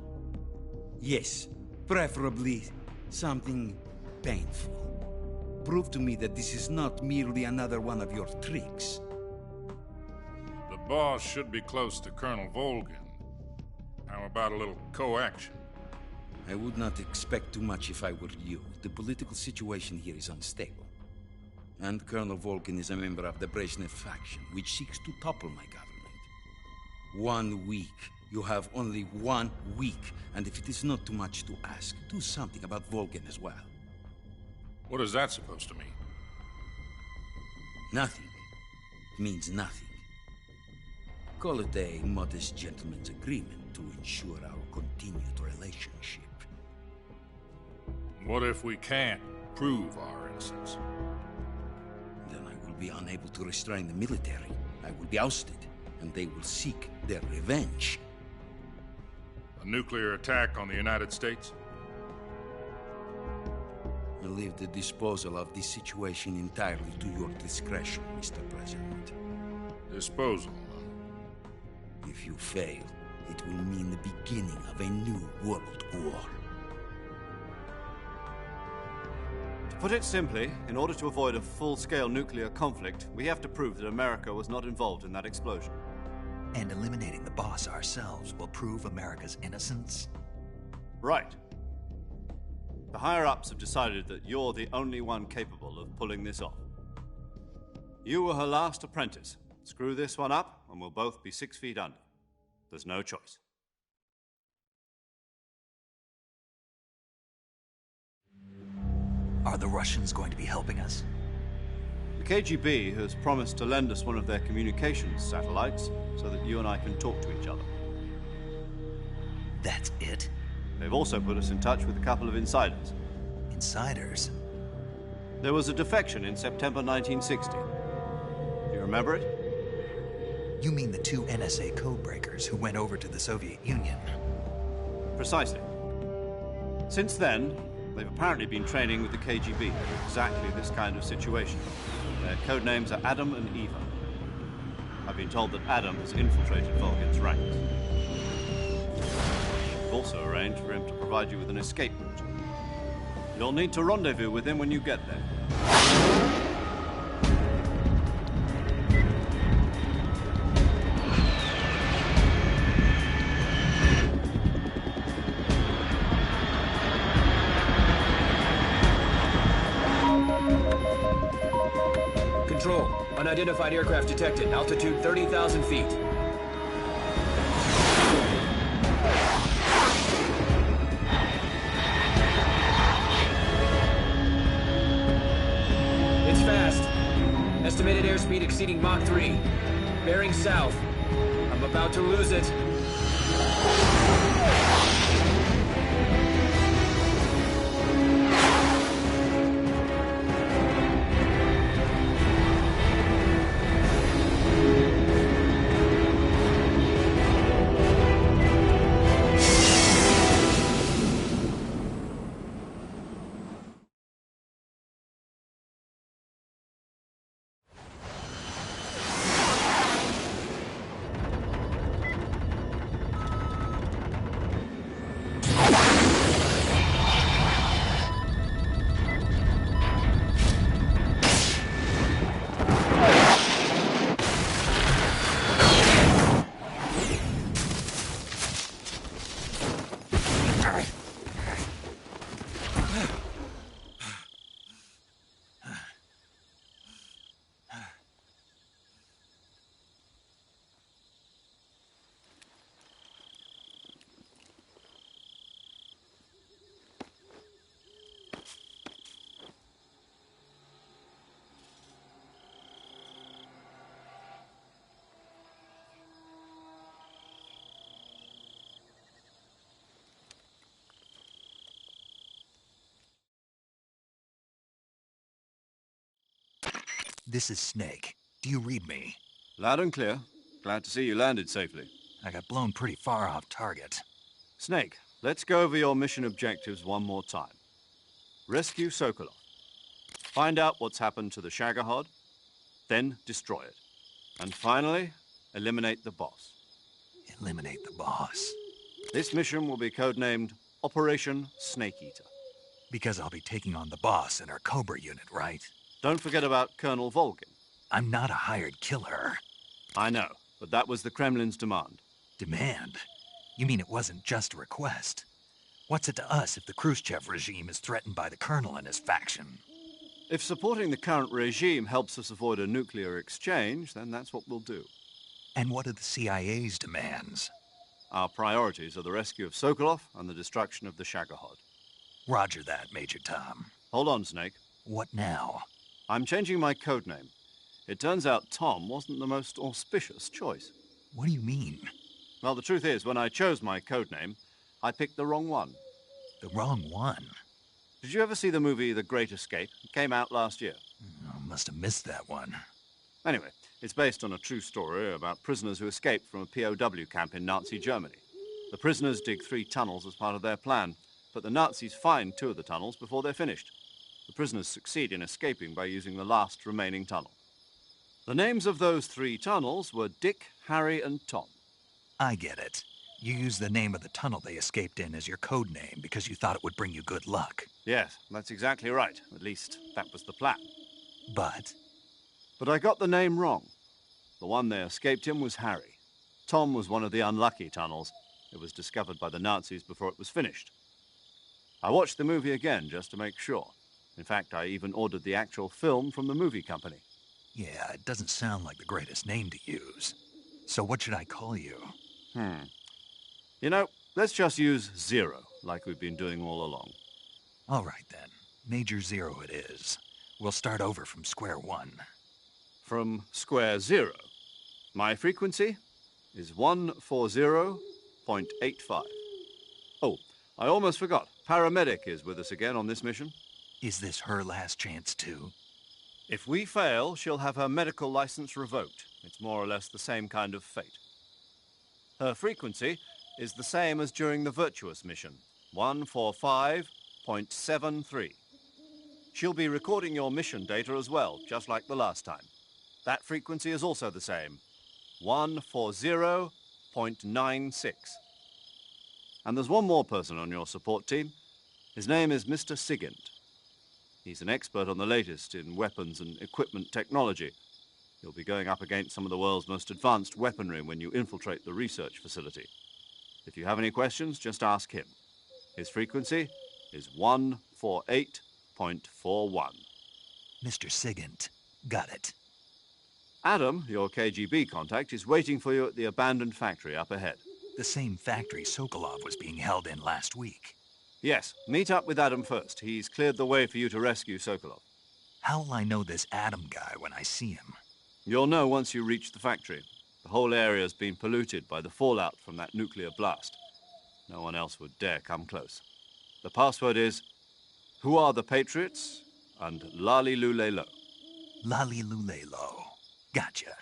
Yes, preferably something painful. Prove to me that this is not merely another one of your tricks. The Boss should be close to Colonel Volgin. How about a little coaction? I would not expect too much if I were you. The political situation here is unstable. And Colonel Volgin is a member of the Brezhnev faction, which seeks to topple my government. 1 week You have only 1 week, and if it is not too much to ask, do something about Volgin as well. What is that supposed to mean? Nothing. It means nothing. Call it a modest gentleman's agreement to ensure our continued relationship. What if we can't prove our innocence? Then I will be unable to restrain the military. I will be ousted, and they will seek their revenge. A nuclear attack on the United States? I leave the disposal of this situation entirely to your discretion, Mr. President. Disposal? If you fail, it will mean the beginning of a new world war. To put it simply, in order to avoid a full-scale nuclear conflict, we have to prove that America was not involved in that explosion. And eliminating the boss ourselves will prove America's innocence? Right. The higher-ups have decided that you're the only one capable of pulling this off. You were her last apprentice. Screw this one up, and we'll both be 6 feet under. There's no choice. Are the Russians going to be helping us? The KGB has promised to lend us one of their communications satellites so that you and I can talk to each other. That's it? They've also put us in touch with a couple of insiders. Insiders? There was a defection in September 1960. Do you remember it? You mean the 2 NSA codebreakers who went over to the Soviet Union? Precisely. Since then, they've apparently been training with the KGB for exactly this kind of situation. Their code names are Adam and Eva. I've been told that Adam has infiltrated Volgin's ranks. We've also arranged for him to provide you with an escape route. You'll need to rendezvous with him when you get there. Control. Unidentified aircraft detected. Altitude 30,000 feet. It's fast. Estimated airspeed exceeding Mach 3. Bearing south. I'm about to lose it. This is Snake. Do you read me? Loud and clear. Glad to see you landed safely. I got blown pretty far off target. Snake, let's go over your mission objectives one more time. Rescue Sokolov. Find out what's happened to the Shagohod, then destroy it. And finally, eliminate the boss. Eliminate the boss? This mission will be codenamed Operation Snake Eater. Because I'll be taking on the boss and our Cobra unit, right? Don't forget about Colonel Volgin. I'm not a hired killer. I know, but that was the Kremlin's demand. Demand? You mean it wasn't just a request? What's it to us if the Khrushchev regime is threatened by the Colonel and his faction? If supporting the current regime helps us avoid a nuclear exchange, then that's what we'll do. And what are the CIA's demands? Our priorities are the rescue of Sokolov and the destruction of the Shagohod. Roger that, Major Tom. Hold on, Snake. What now? I'm changing my code name. It turns out Tom wasn't the most auspicious choice. What do you mean? Well, the truth is, when I chose my code name, I picked the wrong one. The wrong one? Did you ever see the movie The Great Escape? It came out last year. Oh, must have missed that one. Anyway, it's based on a true story about prisoners who escaped from a POW camp in Nazi Germany. The prisoners dig 3 tunnels as part of their plan, but the Nazis find 2 of the tunnels before they're finished. The prisoners succeed in escaping by using the last remaining tunnel. The names of those 3 tunnels were Dick, Harry, and Tom. I get it. You used the name of the tunnel they escaped in as your code name because you thought it would bring you good luck. Yes, that's exactly right. At least, that was the plan. But I got the name wrong. The one they escaped in was Harry. Tom was one of the unlucky tunnels. It was discovered by the Nazis before it was finished. I watched the movie again just to make sure. In fact, I even ordered the actual film from the movie company. yeah, it doesn't sound like the greatest name to use. So what should I call you? You know, let's just use Zero, like we've been doing all along. All right, then. Major Zero it is. We'll start over from square one. From square 0. My frequency is 140.85. Oh, I almost forgot. Paramedic is with us again on this mission. Is this her last chance, too? If we fail, she'll have her medical license revoked. It's more or less the same kind of fate. Her frequency is the same as during the Virtuous mission, 145.73. She'll be recording your mission data as well, just like the last time. That frequency is also the same, 140.96. And there's one more person on your support team. His name is Mr. Sigint. He's an expert on the latest in weapons and equipment technology. You'll be going up against some of the world's most advanced weaponry when you infiltrate the research facility. If you have any questions, just ask him. His frequency is 148.41. Mr. Sigint. Got it. Adam, your KGB contact, is waiting for you at the abandoned factory up ahead. The same factory Sokolov was being held in last week. Yes, meet up with Adam first. He's cleared the way for you to rescue Sokolov. How will I know this Adam guy when I see him? You'll know once you reach the factory. The whole area's been polluted by the fallout from that nuclear blast. No one else would dare come close. The password is, "Who are the Patriots?" and Lali Lule Lo. Lali Lule Lo. Gotcha.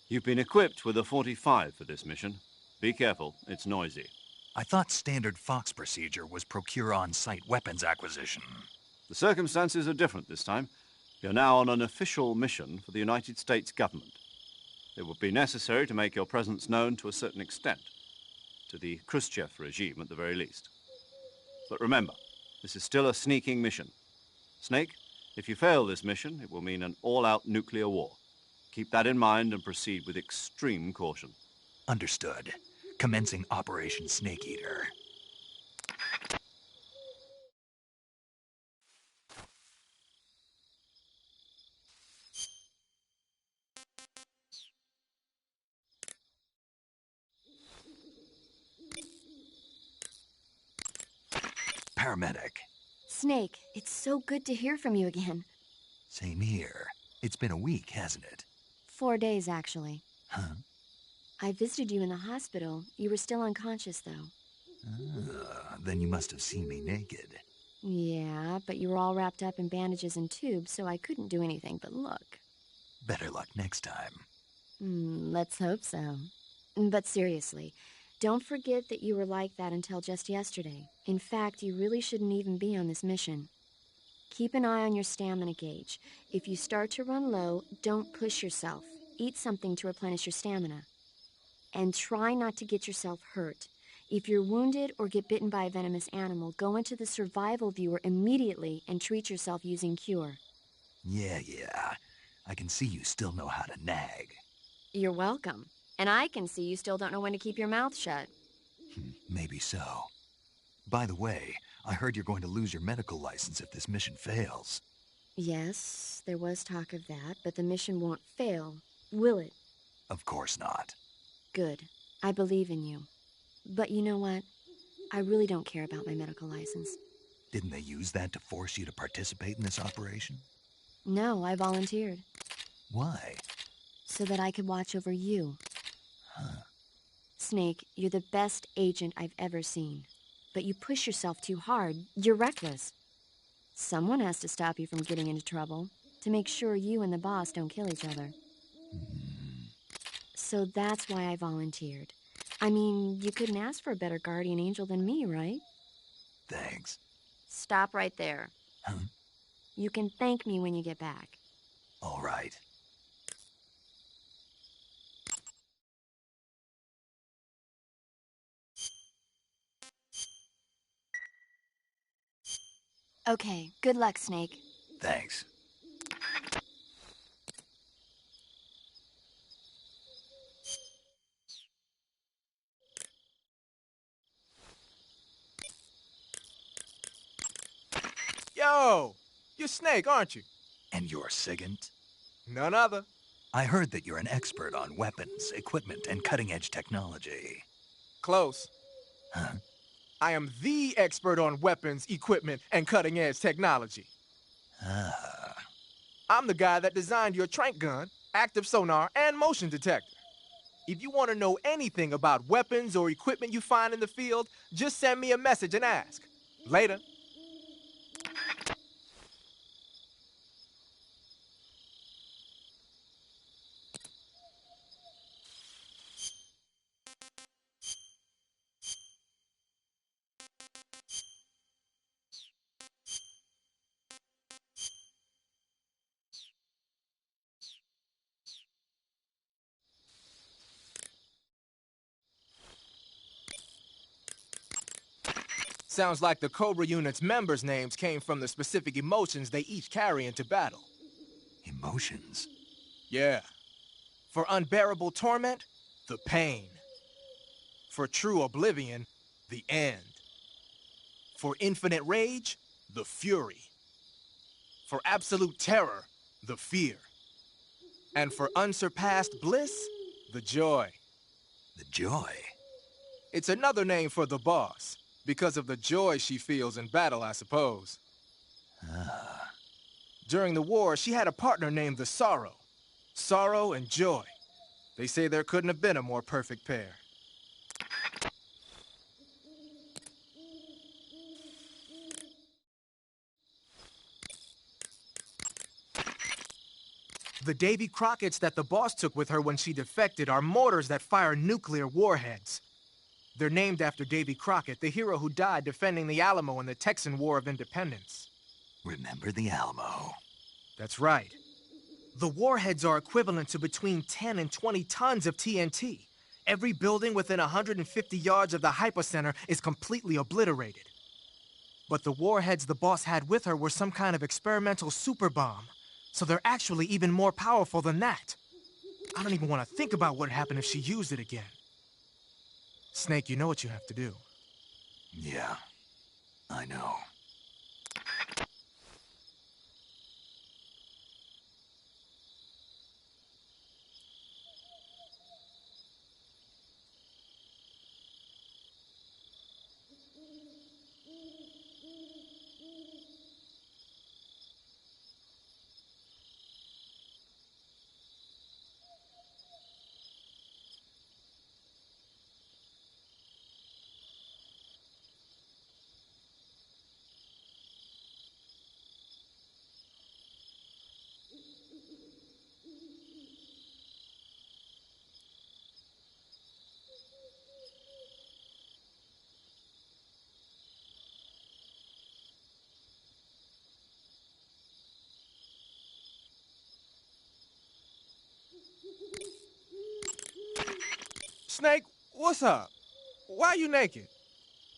You've been equipped with a 45 for this mission. Be careful, it's noisy. I thought standard Fox procedure was procure on-site weapons acquisition. The circumstances are different this time. You're now on an official mission for the United States government. It would be necessary to make your presence known to a certain extent, to the Khrushchev regime at the very least. But remember, this is still a sneaking mission. Snake, if you fail this mission, it will mean an all-out nuclear war. Keep that in mind and proceed with extreme caution. Understood. Commencing Operation Snake Eater. Paramedic. Snake, it's so good to hear from you again. Same here. It's been a week, hasn't it? 4 days, actually. Huh? I visited you in the hospital. You were still unconscious, though. Then you must have seen me naked. Yeah, but you were all wrapped up in bandages and tubes, so I couldn't do anything but look. Better luck next time. Let's hope so. But seriously, don't forget that you were like that until just yesterday. In fact, you really shouldn't even be on this mission. Keep an eye on your stamina gauge. If you start to run low, don't push yourself. Eat something to replenish your stamina. And try not to get yourself hurt. If you're wounded or get bitten by a venomous animal, go into the survival viewer immediately and treat yourself using Cure. Yeah. I can see you still know how to nag. You're welcome. And I can see you still don't know when to keep your mouth shut. Maybe so. By the way, I heard you're going to lose your medical license if this mission fails. Yes, there was talk of that, but the mission won't fail, will it? Of course not. Good. I believe in you. But you know what? I really don't care about my medical license. Didn't they use that to force you to participate in this operation? No, I volunteered. Why? So that I could watch over you. Huh. Snake, you're the best agent I've ever seen. But you push yourself too hard. You're reckless. Someone has to stop you from getting into trouble, to make sure you and the boss don't kill each other. So that's why I volunteered. I mean, you couldn't ask for a better guardian angel than me, right? Thanks. Stop right there. Huh? You can thank me when you get back. All right. Okay, good luck, Snake. Thanks. Yo! You're Snake, aren't you? And you're Sigint? None other. I heard that you're an expert on weapons, equipment, and cutting-edge technology. Close. Huh? I am the expert on weapons, equipment, and cutting-edge technology. Ah. I'm the guy that designed your trank gun, active sonar, and motion detector. If you want to know anything about weapons or equipment you find in the field, just send me a message and ask. Later. Sounds like the Cobra Unit's members' names came from the specific emotions they each carry into battle. Emotions? Yeah. For unbearable torment, the pain. For true oblivion, the end. For infinite rage, the fury. For absolute terror, the fear. And for unsurpassed bliss, the joy. The joy? It's another name for the boss, because of the joy she feels in battle, I suppose. Ah. During the war, she had a partner named the Sorrow. Sorrow and joy. They say there couldn't have been a more perfect pair. The Davy Crockett's that the boss took with her when she defected are mortars that fire nuclear warheads. They're named after Davy Crockett, the hero who died defending the Alamo in the Texan War of Independence. Remember the Alamo. That's right. The warheads are equivalent to between 10 and 20 tons of TNT. Every building within 150 yards of the hypocenter is completely obliterated. But the warheads the boss had with her were some kind of experimental super bomb. So they're actually even more powerful than that. I don't even want to think about what would happen if she used it again. Snake, you know what you have to do. Yeah, I know. Snake, what's up? Why are you naked?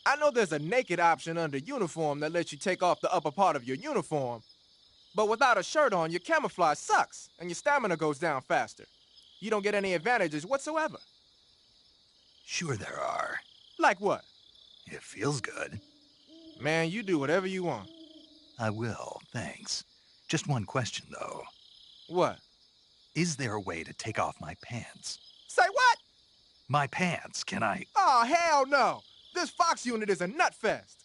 I know there's a naked option under uniform that lets you take off the upper part of your uniform, but without a shirt on, your camouflage sucks, and your stamina goes down faster. You don't get any advantages whatsoever. Sure there are. Like what? It feels good. Man, you do whatever you want. I will, thanks. Just one question, though. What? Is there a way to take off my pants? Say what? My pants, can I? Oh, hell no! This Fox unit is a nut fest!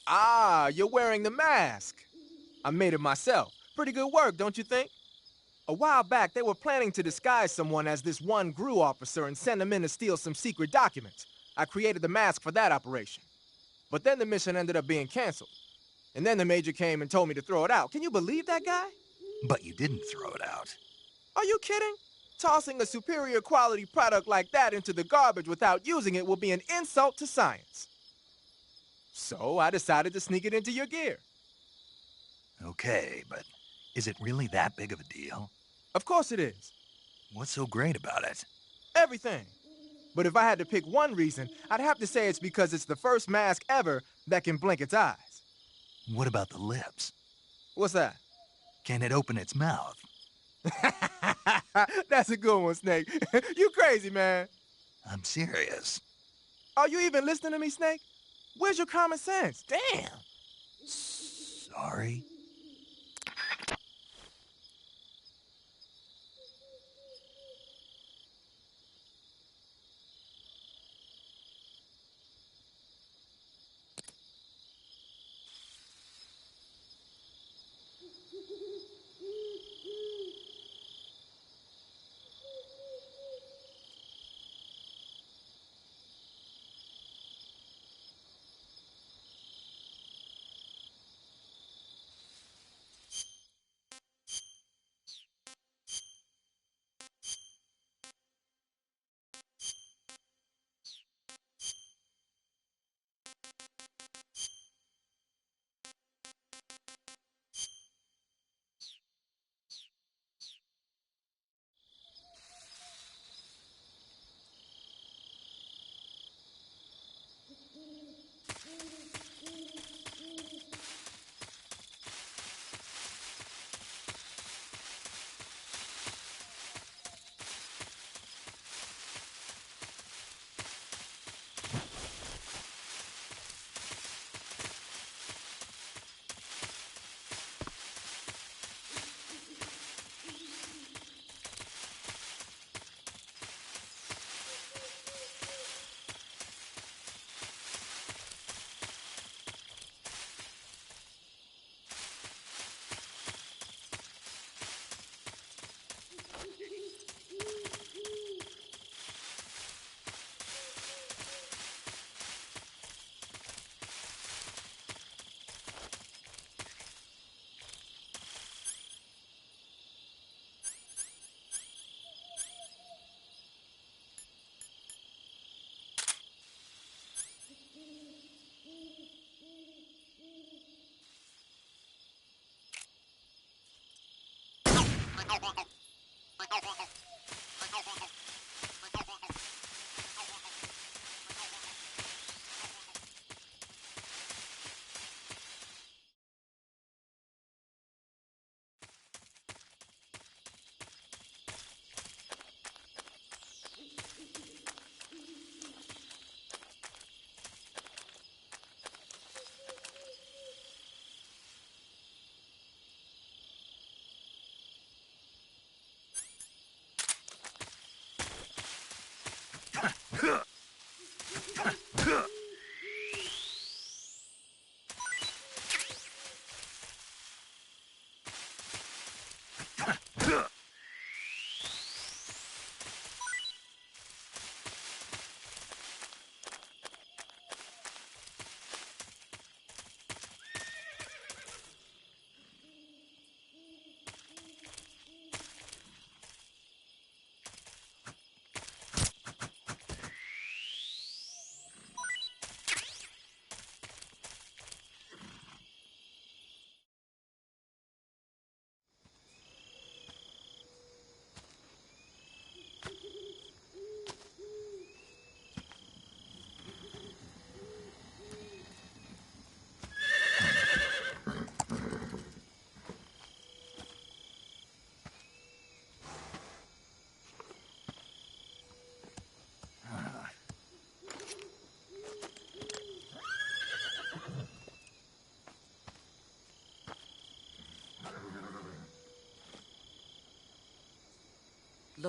Ah, you're wearing the mask. I made it myself. Pretty good work, don't you think? A while back, they were planning to disguise someone as this one GRU officer and send him in to steal some secret documents. I created the mask for that operation. But then the mission ended up being canceled. And then the major came and told me to throw it out. Can you believe that guy? But you didn't throw it out. Are you kidding? Tossing a superior quality product like that into the garbage without using it will be an insult to science. So I decided to sneak it into your gear. Okay, but is it really that big of a deal? Of course it is. What's so great about it? Everything. But if I had to pick one reason, I'd have to say it's because it's the first mask ever that can blink its eyes. What about the lips? What's that? Can it open its mouth? That's a good one, Snake. You crazy, man. I'm serious. Are you even listening to me, Snake? Where's your common sense? Damn. Sorry.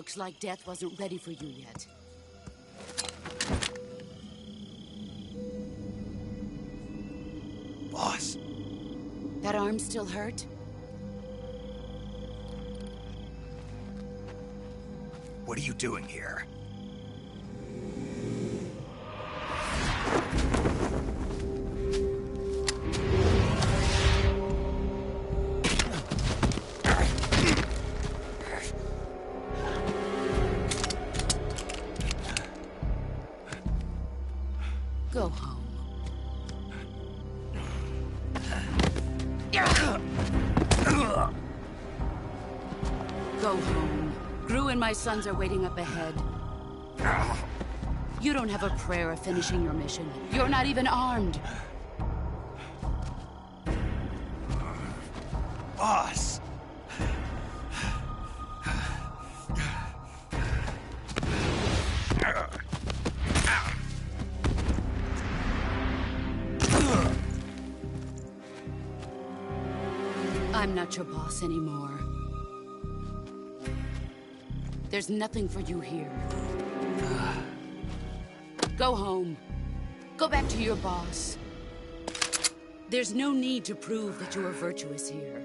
Looks like death wasn't ready for you yet. Boss. That arm still hurt? What are you doing here? Go home. Go home. Gru and my sons are waiting up ahead. You don't have a prayer of finishing your mission. You're not even armed. Boss! I'm not your boss anymore. There's nothing for you here. Go home. Go back to your boss. There's no need to prove that you are virtuous here.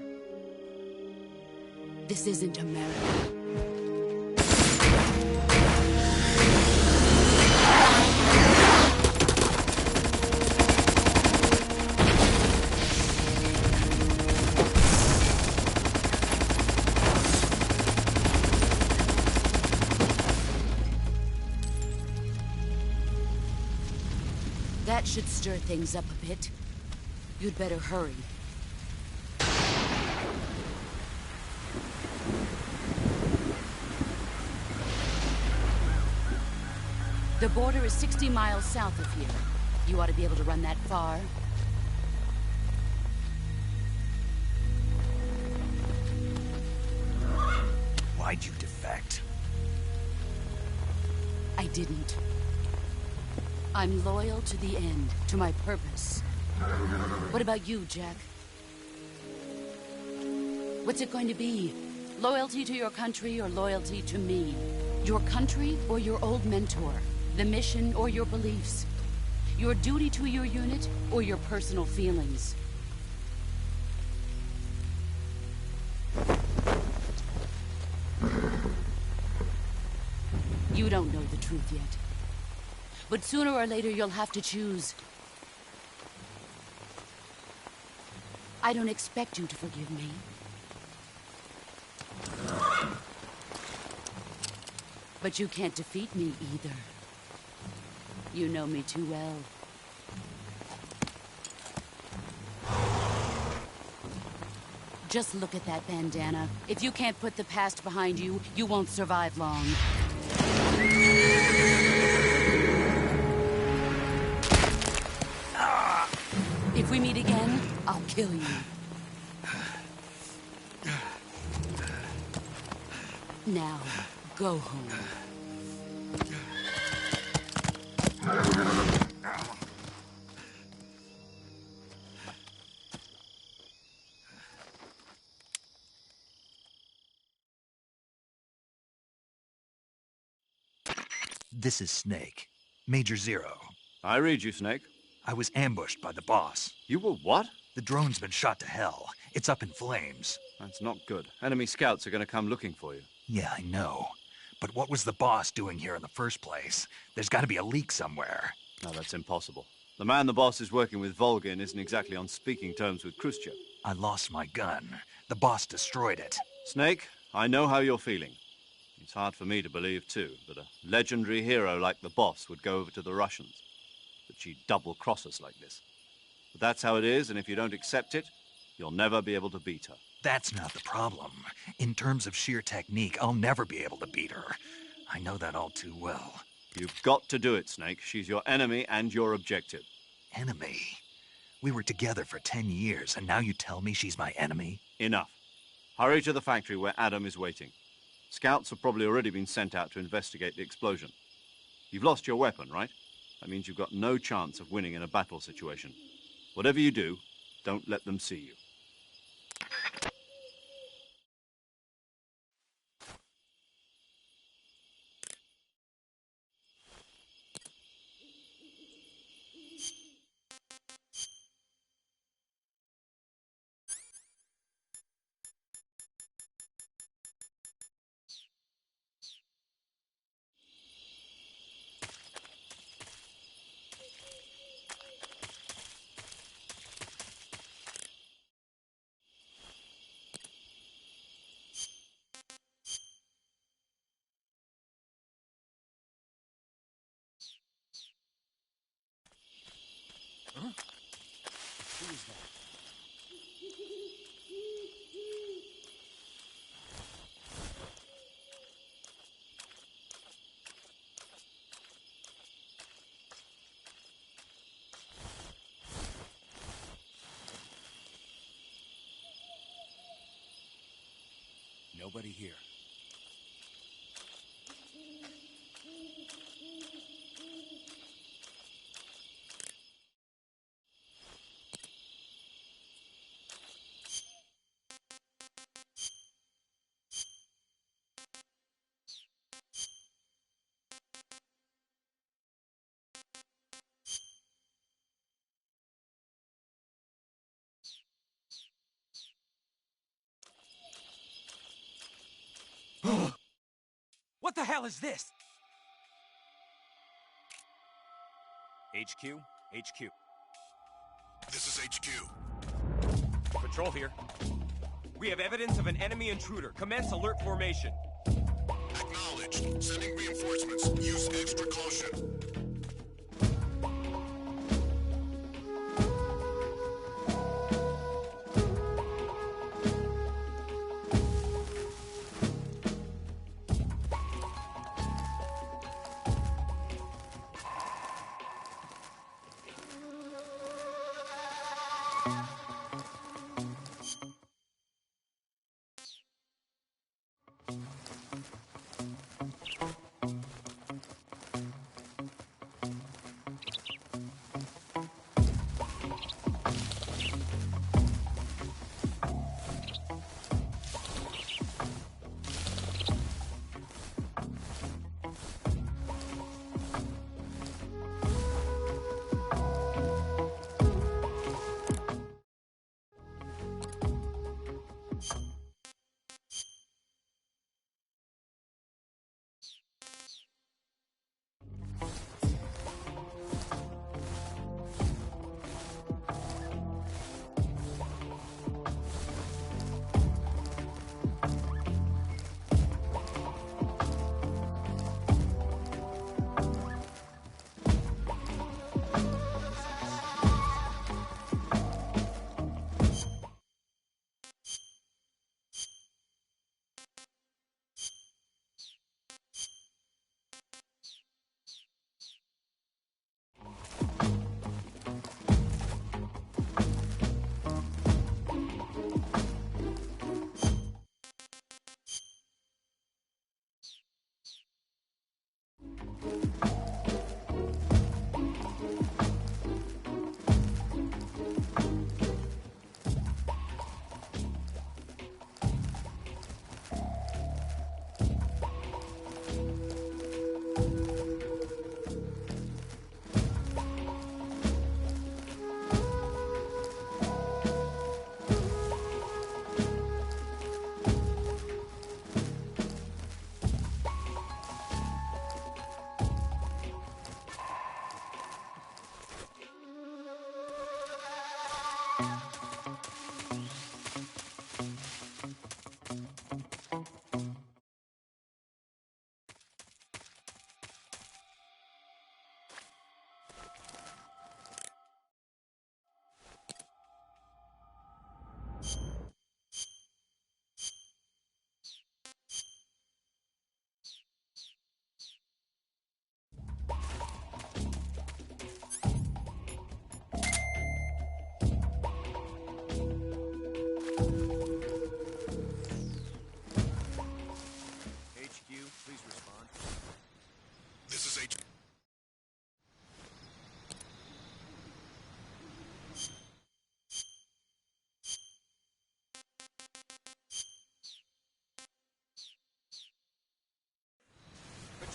This isn't America. That should stir things up a bit. You'd better hurry. The border is 60 miles south of here. You ought to be able to run that far. Why'd you defect? I didn't. I'm loyal to the end, to my purpose. What about you, Jack? What's it going to be? Loyalty to your country or loyalty to me? Your country or your old mentor? The mission or your beliefs? Your duty to your unit or your personal feelings? You don't know the truth yet. But sooner or later, you'll have to choose. I don't expect you to forgive me. But you can't defeat me either. You know me too well. Just look at that bandana. If you can't put the past behind you, you won't survive long. If we meet again, I'll kill you. Now, go home. This is Snake. Major Zero. I read you, Snake. I was ambushed by the boss. You were what? The drone's been shot to hell. It's up in flames. That's not good. Enemy scouts are going to come looking for you. Yeah, I know. But what was the boss doing here in the first place? There's got to be a leak somewhere. No, that's impossible. The man the boss is working with, Volgin, isn't exactly on speaking terms with Khrushchev. I lost my gun. The boss destroyed it. Snake, I know how you're feeling. It's hard for me to believe, too, that a legendary hero like the boss would go over to the Russians. That she'd double-cross us like this. But that's how it is, and if you don't accept it, you'll never be able to beat her. That's not the problem. In terms of sheer technique, I'll never be able to beat her. I know that all too well. You've got to do it, Snake. She's your enemy and your objective. Enemy? We were together for 10 years, and now you tell me she's my enemy? Enough. Hurry to the factory where Adam is waiting. Scouts have probably already been sent out to investigate the explosion. You've lost your weapon, right? That means you've got no chance of winning in a battle situation. Whatever you do, don't let them see you. Huh? Who is that? Nobody here. What the hell is this? HQ? HQ. This is HQ. Patrol here. We have evidence of an enemy intruder. Commence alert formation. Acknowledged. Sending reinforcements. Use extra caution.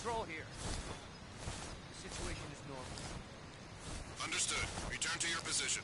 Patrol here. The situation is normal. Understood. Return to your position.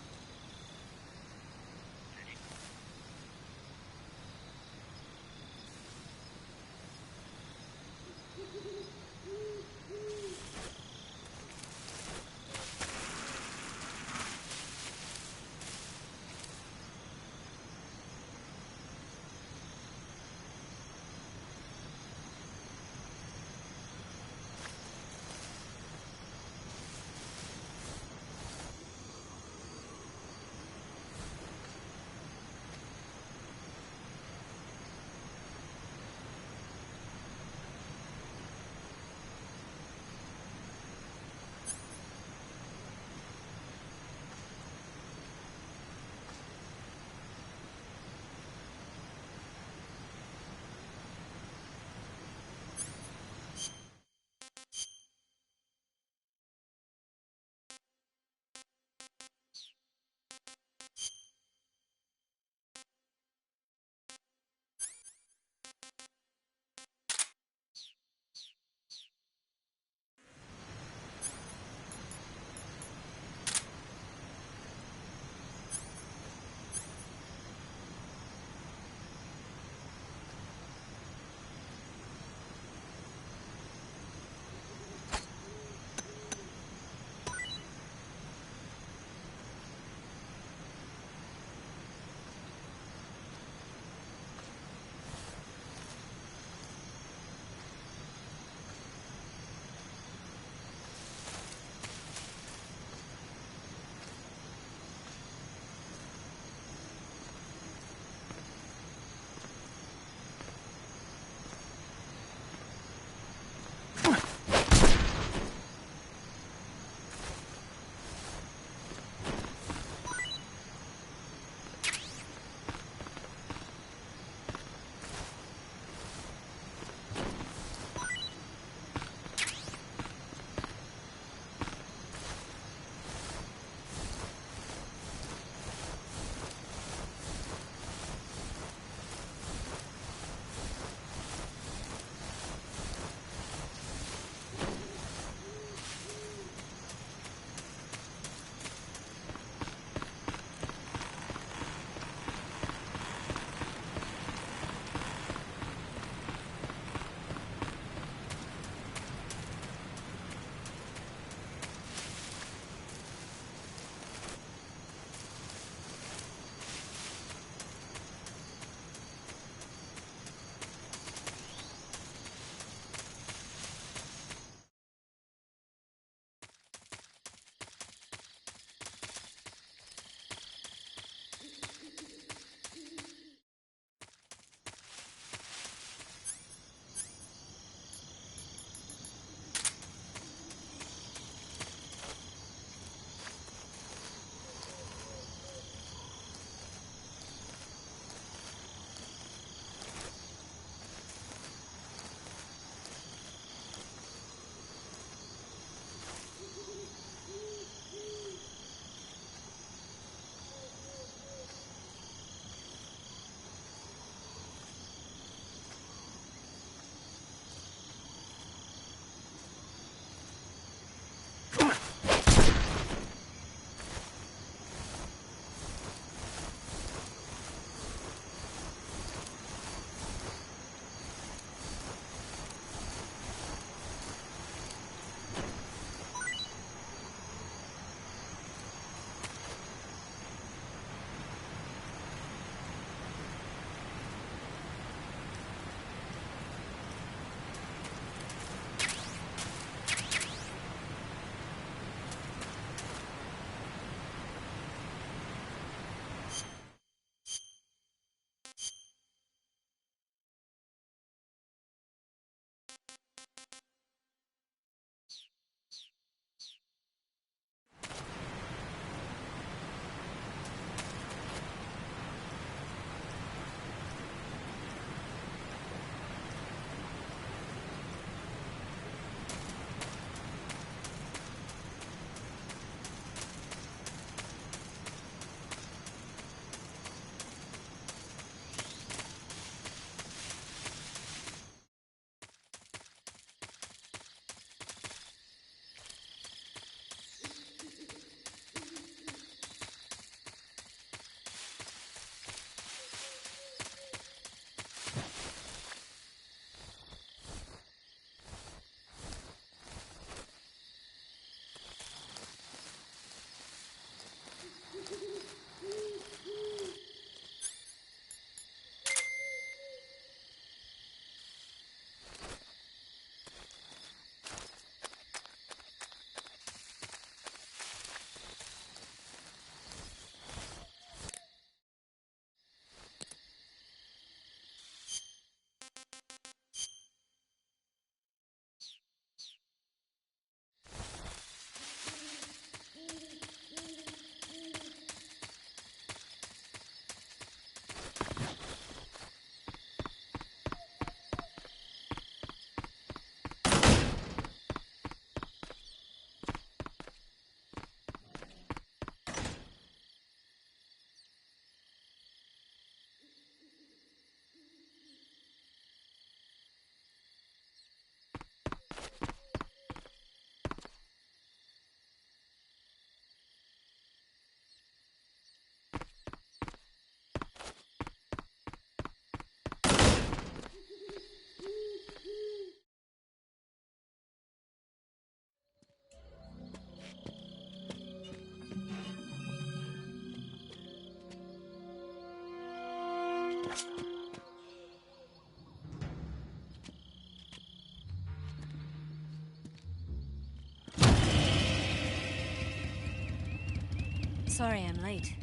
Sorry I'm late.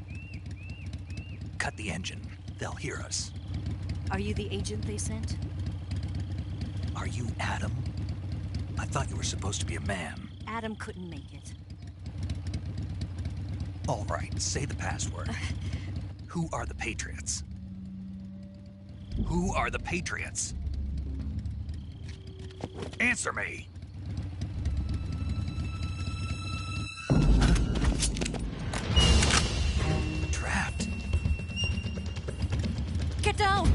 Cut the engine. They'll hear us. Are you the agent they sent? Are you Adam? I thought you were supposed to be a man. Adam couldn't make it. All right, say the password. Who are the Patriots? Who are the Patriots? Answer me! Trapped. Get down!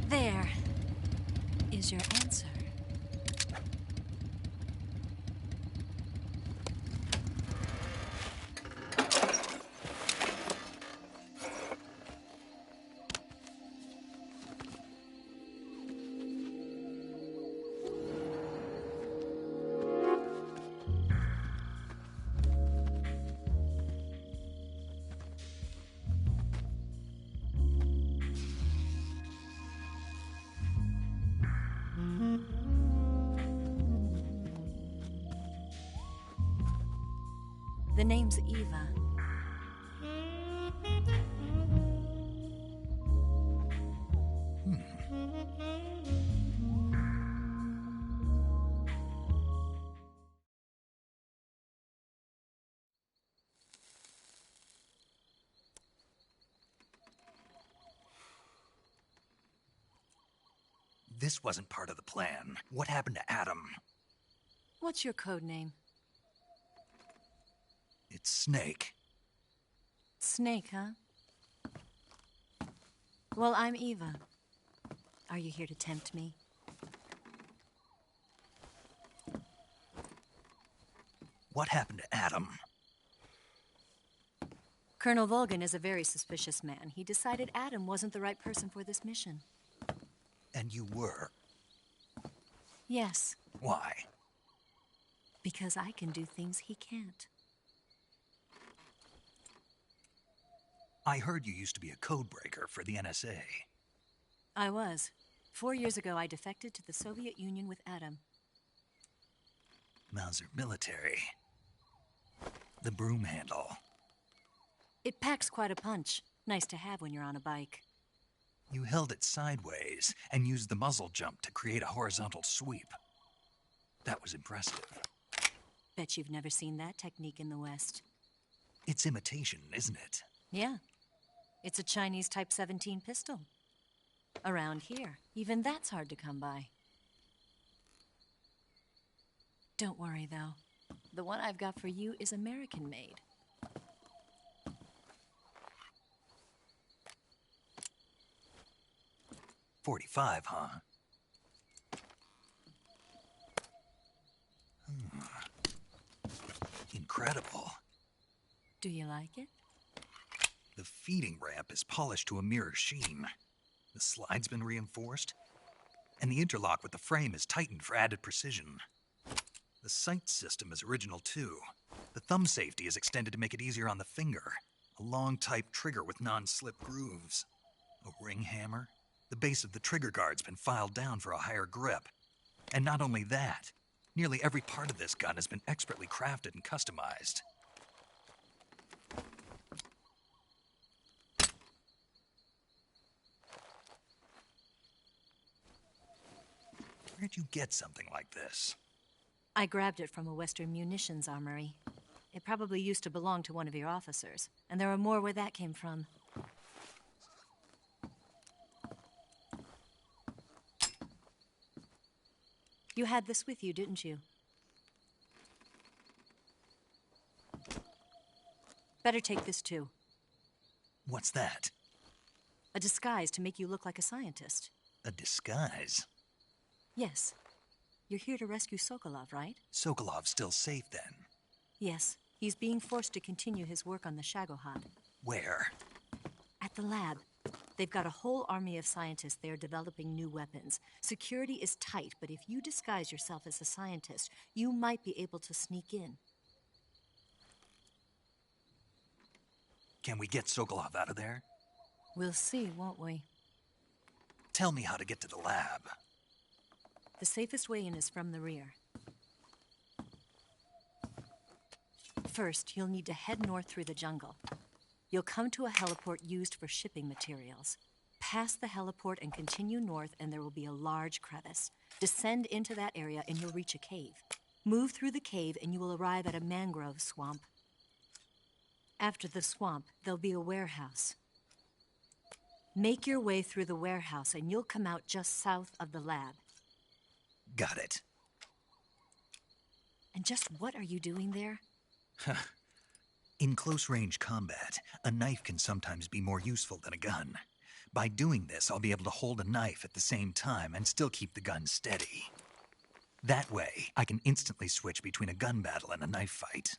There is your answer. The name's Eva. This wasn't part of the plan. What happened to Adam? What's your code name? It's Snake. Snake, huh? Well, I'm Eva. Are you here to tempt me? What happened to Adam? Colonel Volgan is a very suspicious man. He decided Adam wasn't the right person for this mission. And you were. Yes, Why? because I can do things he can't. I heard you used to be a codebreaker for the NSA. I was. 4 years ago, I defected to the Soviet Union with Adam. Mauser military. The broom handle. It packs quite a punch. Nice to have when you're on a bike. You held it sideways and used the muzzle jump to create a horizontal sweep. That was impressive. Bet you've never seen that technique in the West. It's imitation, isn't it? Yeah. It's a Chinese Type 17 pistol. Around here, even that's hard to come by. Don't worry, though. The one I've got for you is American-made. .45, huh? Incredible. Do you like it? The feeding ramp is polished to a mirror sheen. The slide's been reinforced, and the interlock with the frame is tightened for added precision. The sight system is original too. The thumb safety is extended to make it easier on the finger. A long type trigger with non-slip grooves. A ring hammer. The base of the trigger guard's been filed down for a higher grip. And not only that, nearly every part of this gun has been expertly crafted and customized. Where'd you get something like this? I grabbed it from a Western munitions armory. It probably used to belong to one of your officers, and there are more where that came from. You had this with you, didn't you? Better take this too. What's that? A disguise to make you look like a scientist. A disguise? Yes. You're here to rescue Sokolov, right? Sokolov's still safe then. Yes. He's being forced to continue his work on the Shagohod. Where? At the lab. They've got a whole army of scientists there developing new weapons. Security is tight, but if you disguise yourself as a scientist, you might be able to sneak in. Can we get Sokolov out of there? We'll see, won't we? Tell me how to get to the lab. The safest way in is from the rear. First, you'll need to head north through the jungle. You'll come to a heliport used for shipping materials. Pass the heliport and continue north, and there will be a large crevice. Descend into that area, and you'll reach a cave. Move through the cave, and you will arrive at a mangrove swamp. After the swamp, there'll be a warehouse. Make your way through the warehouse, and you'll come out just south of the lab. Got it. And just what are you doing there? In close-range combat, a knife can sometimes be more useful than a gun. By doing this, I'll be able to hold a knife at the same time and still keep the gun steady. That way, I can instantly switch between a gun battle and a knife fight.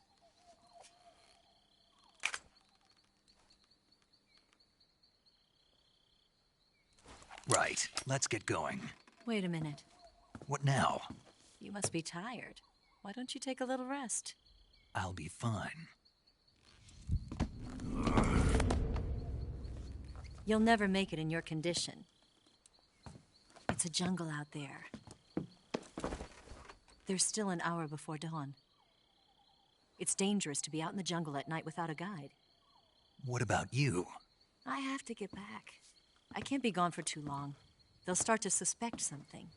Right, let's get going. Wait a minute. What now? You must be tired. Why don't you take a little rest? I'll be fine. You'll never make it in your condition. It's a jungle out there. There's still an hour before dawn. It's dangerous to be out in the jungle at night without a guide. What about you? I have to get back. I can't be gone for too long. They'll start to suspect something.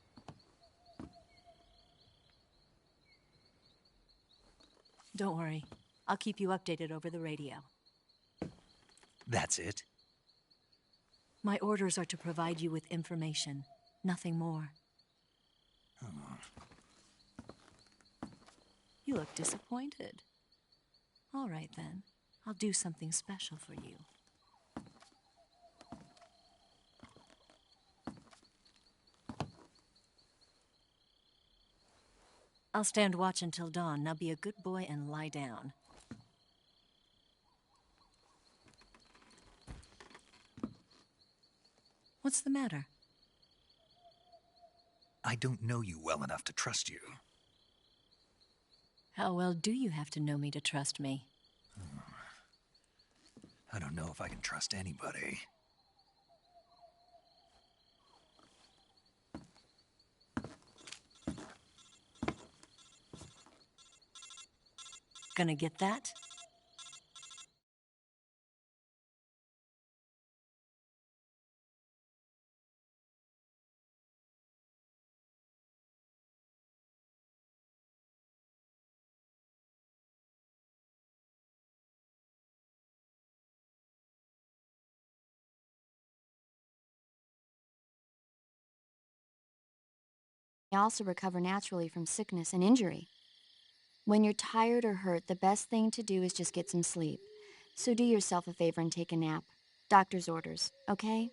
Don't worry. I'll keep you updated over the radio. That's it? My orders are to provide you with information, nothing more. You look disappointed. All right, then. I'll do something special for you. I'll stand watch until dawn. Now be a good boy and lie down. What's the matter? I don't know you well enough to trust you. How well do you have to know me to trust me? I don't know if I can trust anybody. Gonna get that? They also recover naturally from sickness and injury. When you're tired or hurt, the best thing to do is just get some sleep. So do yourself a favor and take a nap. Doctor's orders, okay?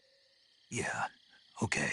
Yeah, okay.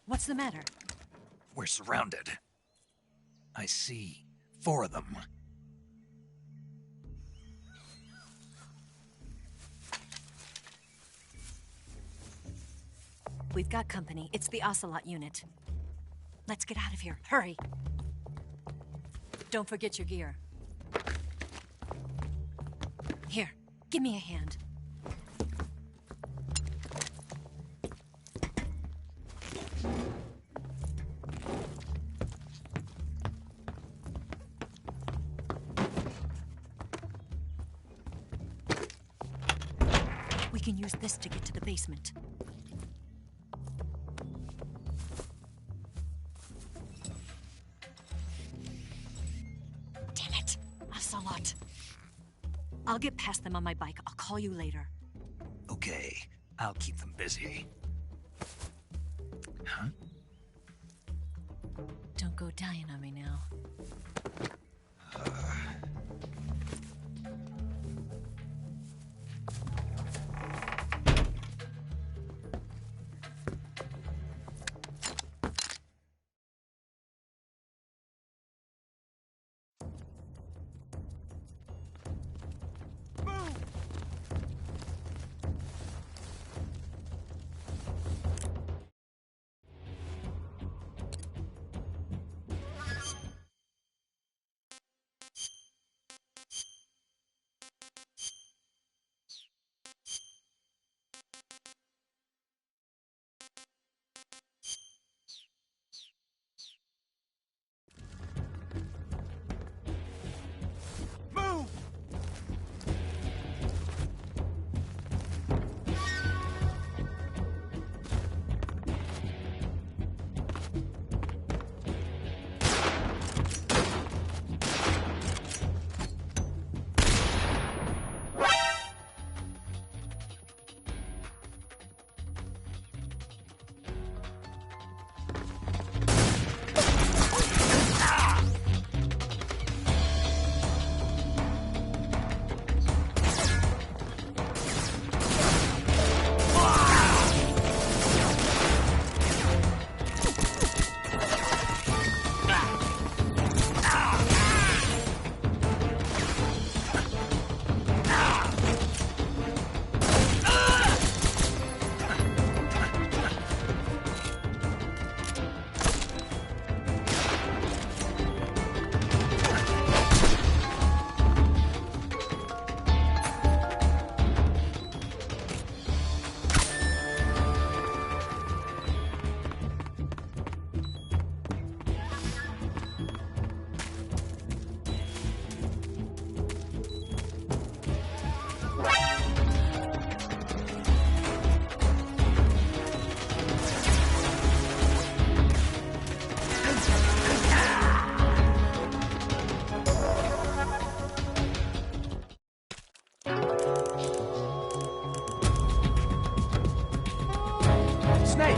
What's the matter? We're surrounded. I see 4 of them. We've got company. It's the Ocelot unit. Let's get out of here. Hurry! Don't forget your gear. Here, give me a hand. We can use this to get to the basement. Damn it! Ocelot. I'll get past them on my bike. I'll call you later. Okay, I'll keep them busy. Huh? Don't go dying on me now. Snake!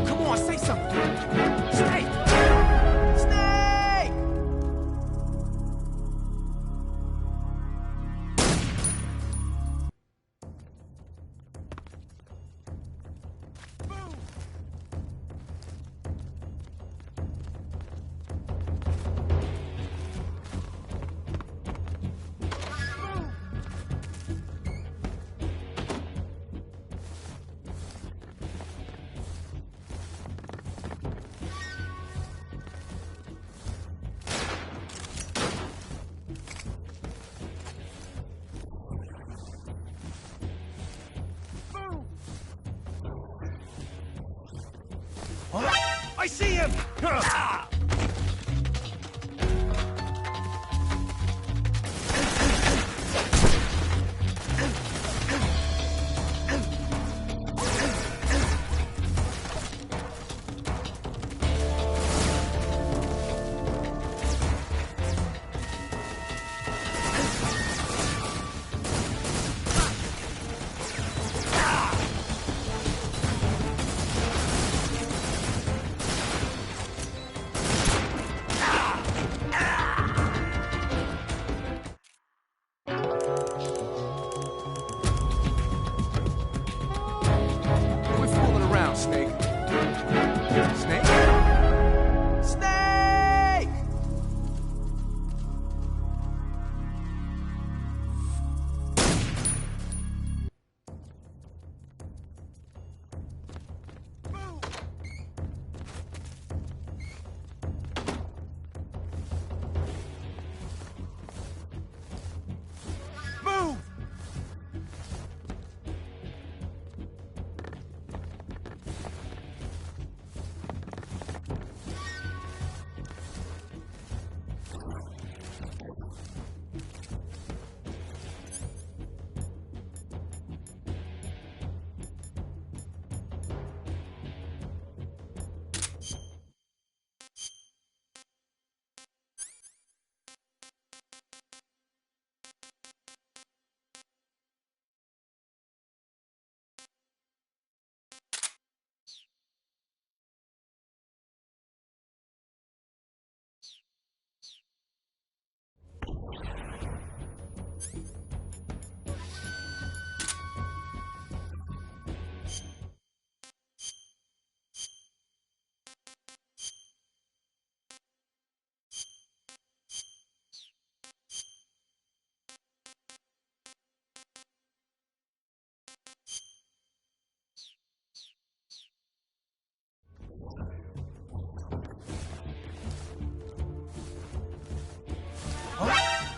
Come on, say something! Snake! Snake! I see him! Ah!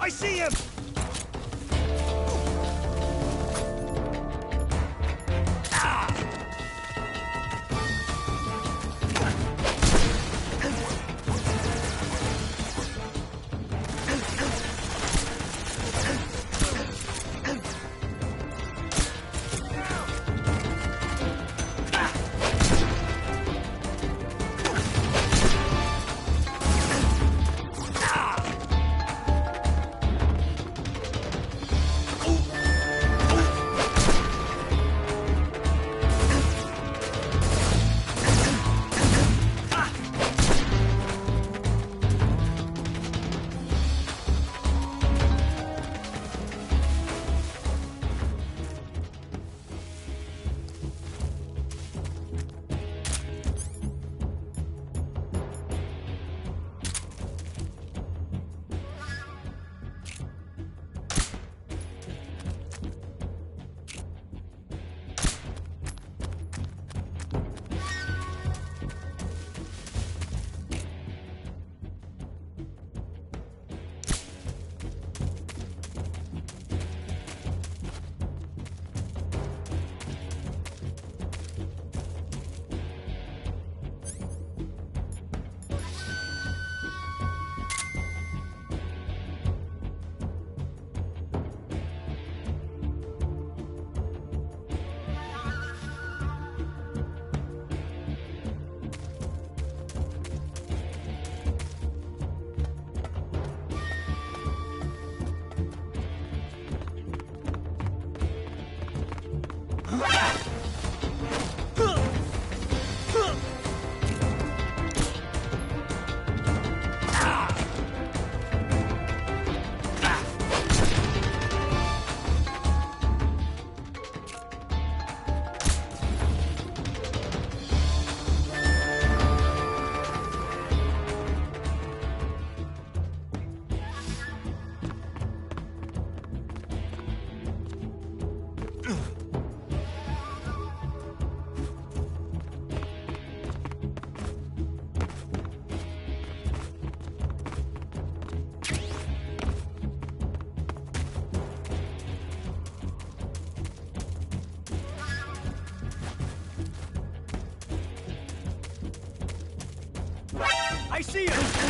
I see him! I see him!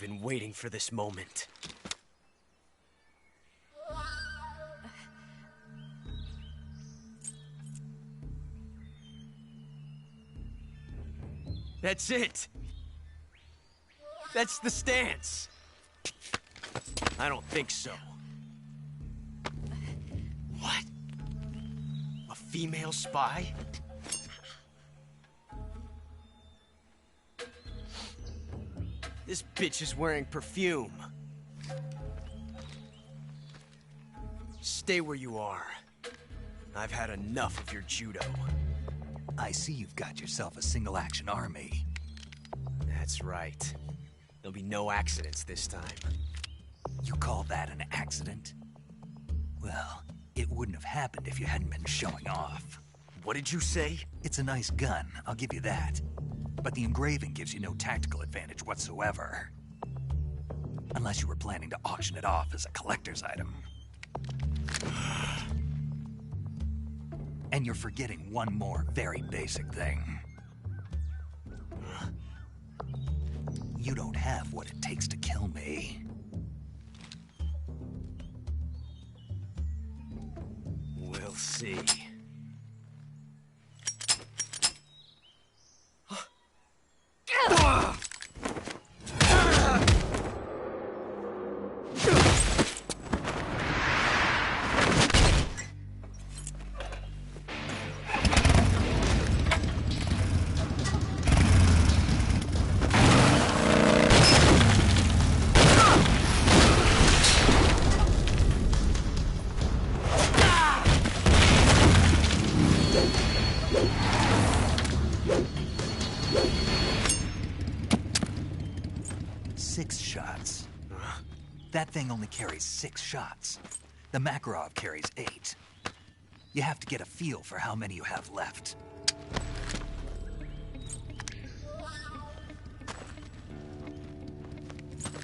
been waiting for this moment. That's it! That's the stance! I don't think so. What? A female spy? This bitch is wearing perfume. Stay where you are. I've had enough of your judo. I see you've got yourself a single-action army. That's right. There'll be no accidents this time. You call that an accident? Well, it wouldn't have happened if you hadn't been showing off. What did you say? It's a nice gun, I'll give you that. But the engraving gives you no tactical advantage whatsoever. Unless you were planning to auction it off as a collector's item. And you're forgetting one more very basic thing. You don't have what it takes to kill me. We'll see. That thing only carries 6 shots. The Makarov carries 8. You have to get a feel for how many you have left.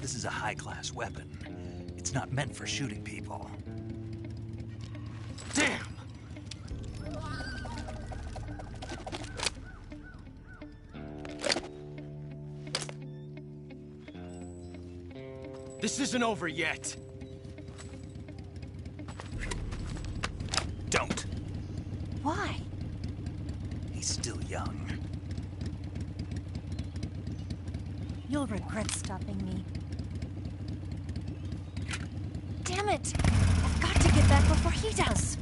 This is a high-class weapon. It's not meant for shooting people. Damn! This isn't over yet. Don't. Why? He's still young. You'll regret stopping me. Damn it! I've got to get back before he does.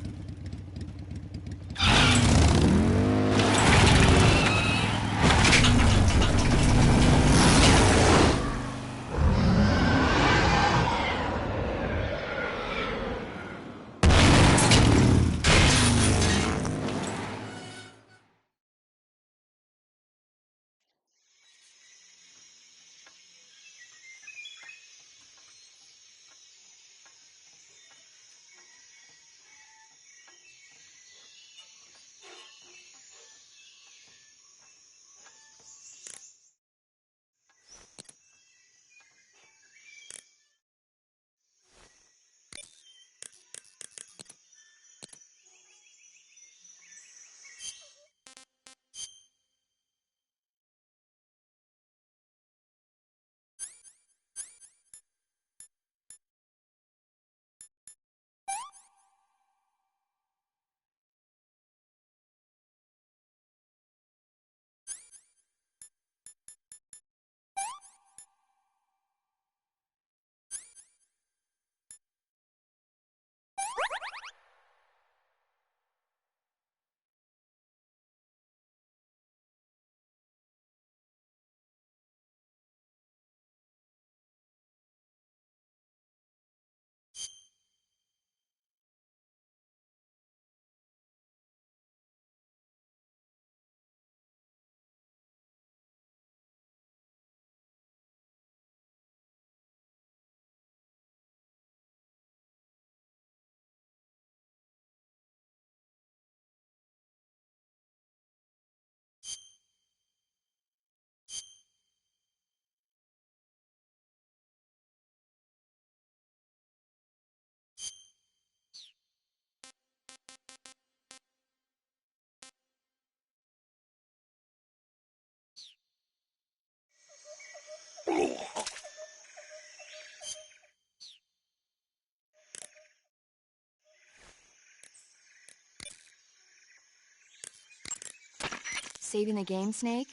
saving the game, Snake?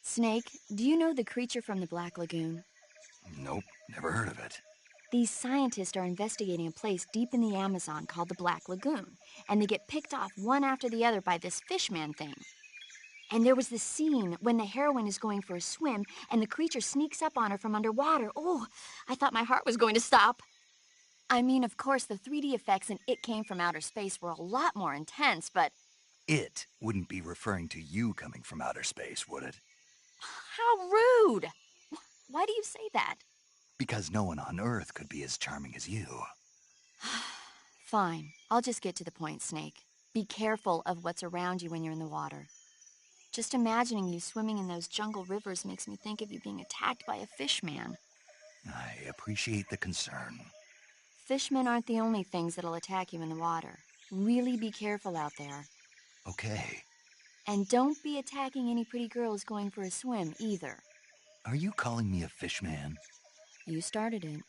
Snake, do you know the creature from the Black Lagoon? Nope, never heard of it. These scientists are investigating a place deep in the Amazon called the Black Lagoon, and they get picked off one after the other by this fishman thing. And there was this scene when the heroine is going for a swim, and the creature sneaks up on her from underwater. Oh, I thought my heart was going to stop. I mean, of course, the 3D effects in It Came from Outer Space were a lot more intense, but... It wouldn't be referring to you coming from outer space, would it? How rude! Why do you say that? Because no one on Earth could be as charming as you. Fine. I'll just get to the point, Snake. Be careful of what's around you when you're in the water. Just imagining you swimming in those jungle rivers makes me think of you being attacked by a fishman. I appreciate the concern. Fishmen aren't the only things that'll attack you in the water. Really be careful out there. Okay. And don't be attacking any pretty girls going for a swim, either. Are you calling me a fishman? You started it.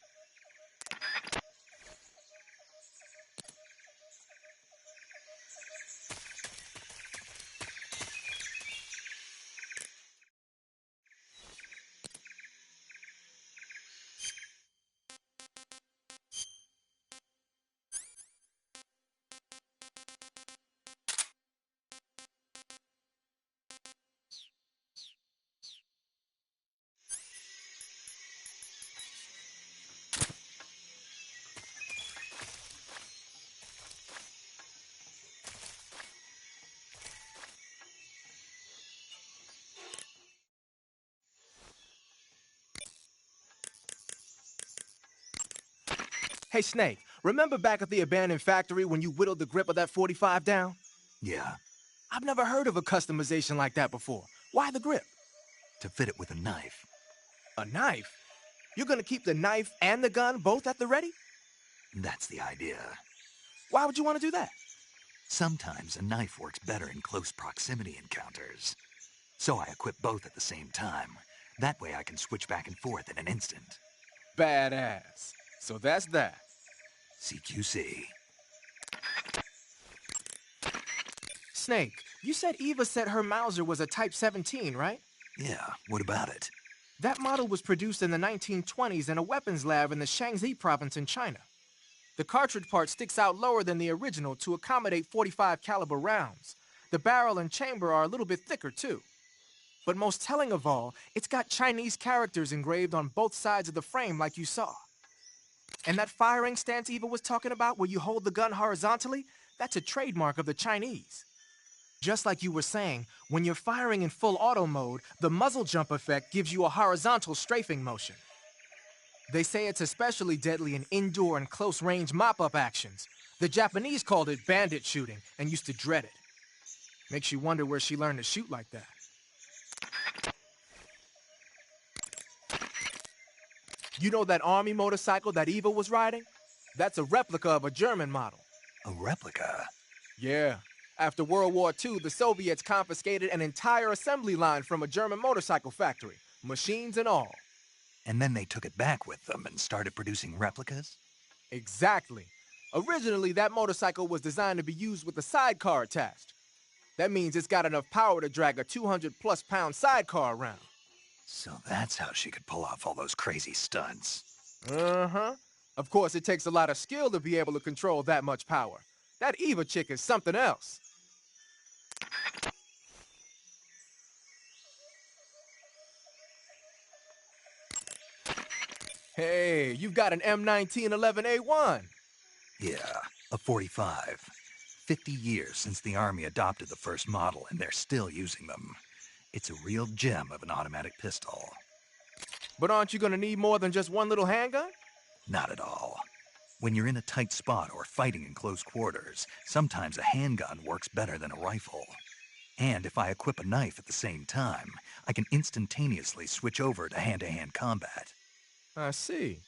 Hey, Snake, remember back at the abandoned factory when you whittled the grip of that 45 down? Yeah. I've never heard of a customization like that before. Why the grip? To fit it with a knife. A knife? You're gonna keep the knife and the gun both at the ready? That's the idea. Why would you want to do that? Sometimes a knife works better in close proximity encounters. So I equip both at the same time. That way I can switch back and forth in an instant. Badass. So that's that. CQC. Snake, you said Eva said her Mauser was a Type 17, right? Yeah, what about it? That model was produced in the 1920s in a weapons lab in the Shaanxi province in China. The cartridge part sticks out lower than the original to accommodate 45 caliber rounds. The barrel and chamber are a little bit thicker too. But most telling of all, it's got Chinese characters engraved on both sides of the frame like you saw. And that firing stance Eva was talking about where you hold the gun horizontally, that's a trademark of the Chinese. Just like you were saying, when you're firing in full auto mode, the muzzle jump effect gives you a horizontal strafing motion. They say it's especially deadly in indoor and close-range mop-up actions. The Japanese called it bandit shooting and used to dread it. Makes you wonder where she learned to shoot like that. You know that army motorcycle that Eva was riding? That's a replica of a German model. A replica? Yeah. After World War II, the Soviets confiscated an entire assembly line from a German motorcycle factory, machines and all. And then they took it back with them and started producing replicas? Exactly. Originally, that motorcycle was designed to be used with a sidecar attached. That means it's got enough power to drag a 200-plus pound sidecar around. So that's how she could pull off all those crazy stunts. Uh-huh. Of course, it takes a lot of skill to be able to control that much power. That Eva chick is something else. Hey, you've got an M1911A1. Yeah, a 45. 50 years since the Army adopted the first model, and they're still using them. It's a real gem of an automatic pistol. But aren't you gonna need more than just one little handgun? Not at all. When you're in a tight spot or fighting in close quarters, sometimes a handgun works better than a rifle. And if I equip a knife at the same time, I can instantaneously switch over to hand-to-hand combat. I see.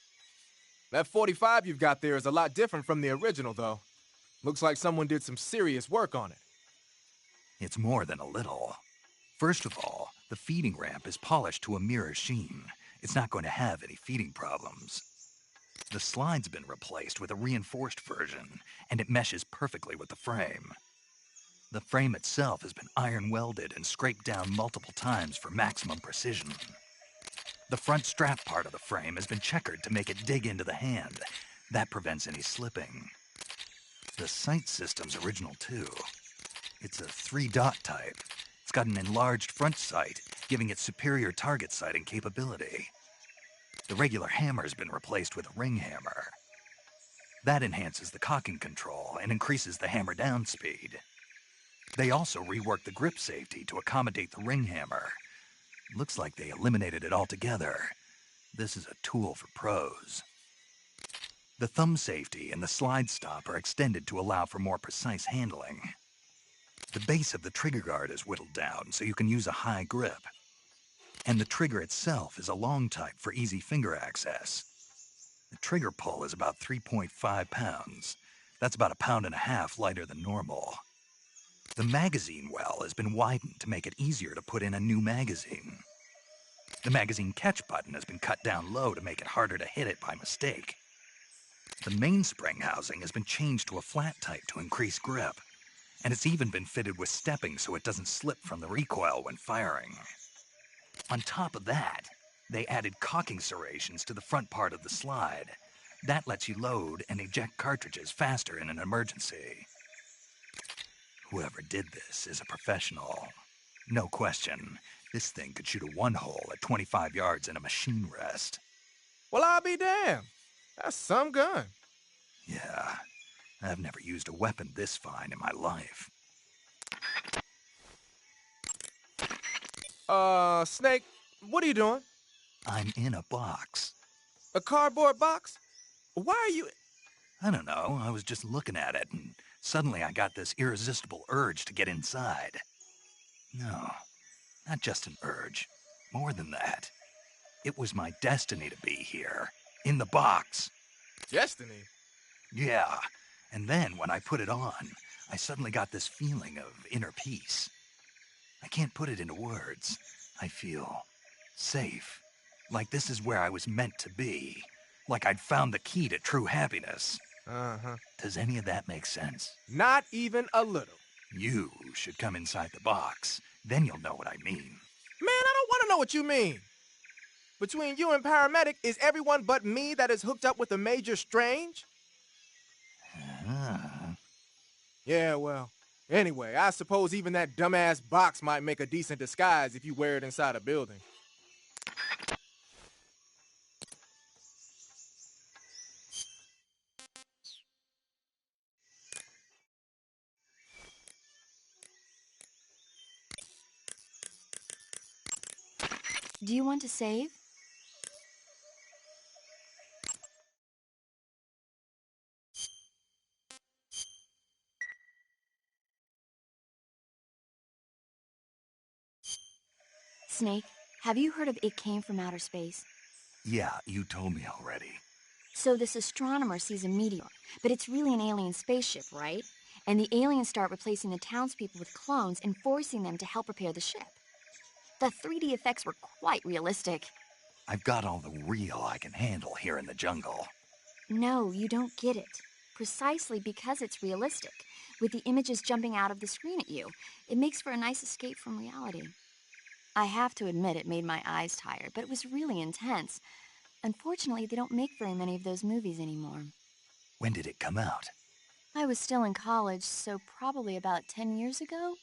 That 45 you've got there is a lot different from the original, though. Looks like someone did some serious work on it. It's more than a little. First of all, The feeding ramp is polished to a mirror sheen. It's not going to have any feeding problems. The slide's been replaced with a reinforced version, and it meshes perfectly with the frame. The frame itself has been iron welded and scraped down multiple times for maximum precision. The front strap part of the frame has been checkered to make it dig into the hand. That prevents any slipping. The sight system's original too. It's a 3-dot type. It's got an enlarged front sight, giving it superior target sighting capability. The regular hammer's been replaced with a ring hammer. That enhances the cocking control and increases the hammer down speed. They also reworked the grip safety to accommodate the ring hammer. Looks like they eliminated it altogether. This is a tool for pros. The thumb safety and the slide stop are extended to allow for more precise handling. The base of the trigger guard is whittled down so you can use a high grip. And the trigger itself is a long type for easy finger access. The trigger pull is about 3.5 pounds. That's about 1.5 pounds lighter than normal. The magazine well has been widened to make it easier to put in a new magazine. The magazine catch button has been cut down low to make it harder to hit it by mistake. The mainspring housing has been changed to a flat type to increase grip, and it's even been fitted with stepping so it doesn't slip from the recoil when firing. On top of that, they added cocking serrations to the front part of the slide. That lets you load and eject cartridges faster in an emergency. Whoever did this is a professional. No question, this thing could shoot a one-hole at 25 yards in a machine rest. Well, I'll be damned. That's some gun. Yeah, I've never used a weapon this fine in my life. Snake, what are you doing? I'm in a box. A cardboard box? Why are you... I don't know, I was just looking at it, and suddenly I got this irresistible urge to get inside. No, not just an urge. More than that. It was my destiny to be here, in the box. Destiny? Yeah, and then when I put it on, I suddenly got this feeling of inner peace. I can't put it into words. I feel safe. Like this is where I was meant to be. Like I'd found the key to true happiness. Uh-huh. Does any of that make sense? Not even a little. You should come inside the box. Then you'll know what I mean. Man, I don't want to know what you mean. Between you and paramedic, is everyone but me that is hooked up with a Major Strange? Yeah, well, anyway, I suppose even that dumbass box might make a decent disguise if you wear it inside a building. Do you want to save? Snake, have you heard of It Came from Outer Space? Yeah, you told me already. So this astronomer sees a meteor, but it's really an alien spaceship, right? And the aliens start replacing the townspeople with clones and forcing them to help repair the ship. The 3D effects were quite realistic. I've got all the real I can handle here in the jungle. No, you don't get it. Precisely because it's realistic, with the images jumping out of the screen at you, it makes for a nice escape from reality. I have to admit it made my eyes tired, but it was really intense. Unfortunately, they don't make very many of those movies anymore. When did it come out? I was still in college, so probably about 10 years ago.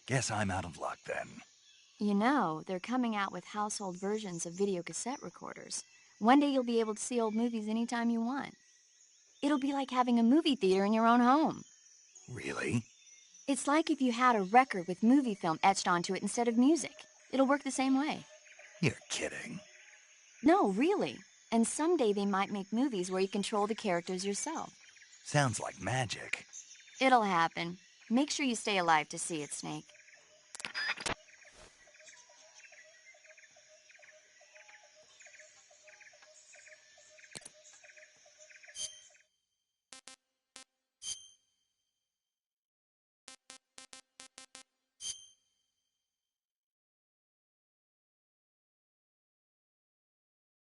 Guess I'm out of luck then. You know, they're coming out with household versions of video cassette recorders. One day you'll be able to see old movies anytime you want. It'll be like having a movie theater in your own home. Really? It's like if you had a record with movie film etched onto it instead of music. It'll work the same way. You're kidding. No, really. And someday they might make movies where you control the characters yourself. Sounds like magic. It'll happen. Make sure you stay alive to see it, Snake.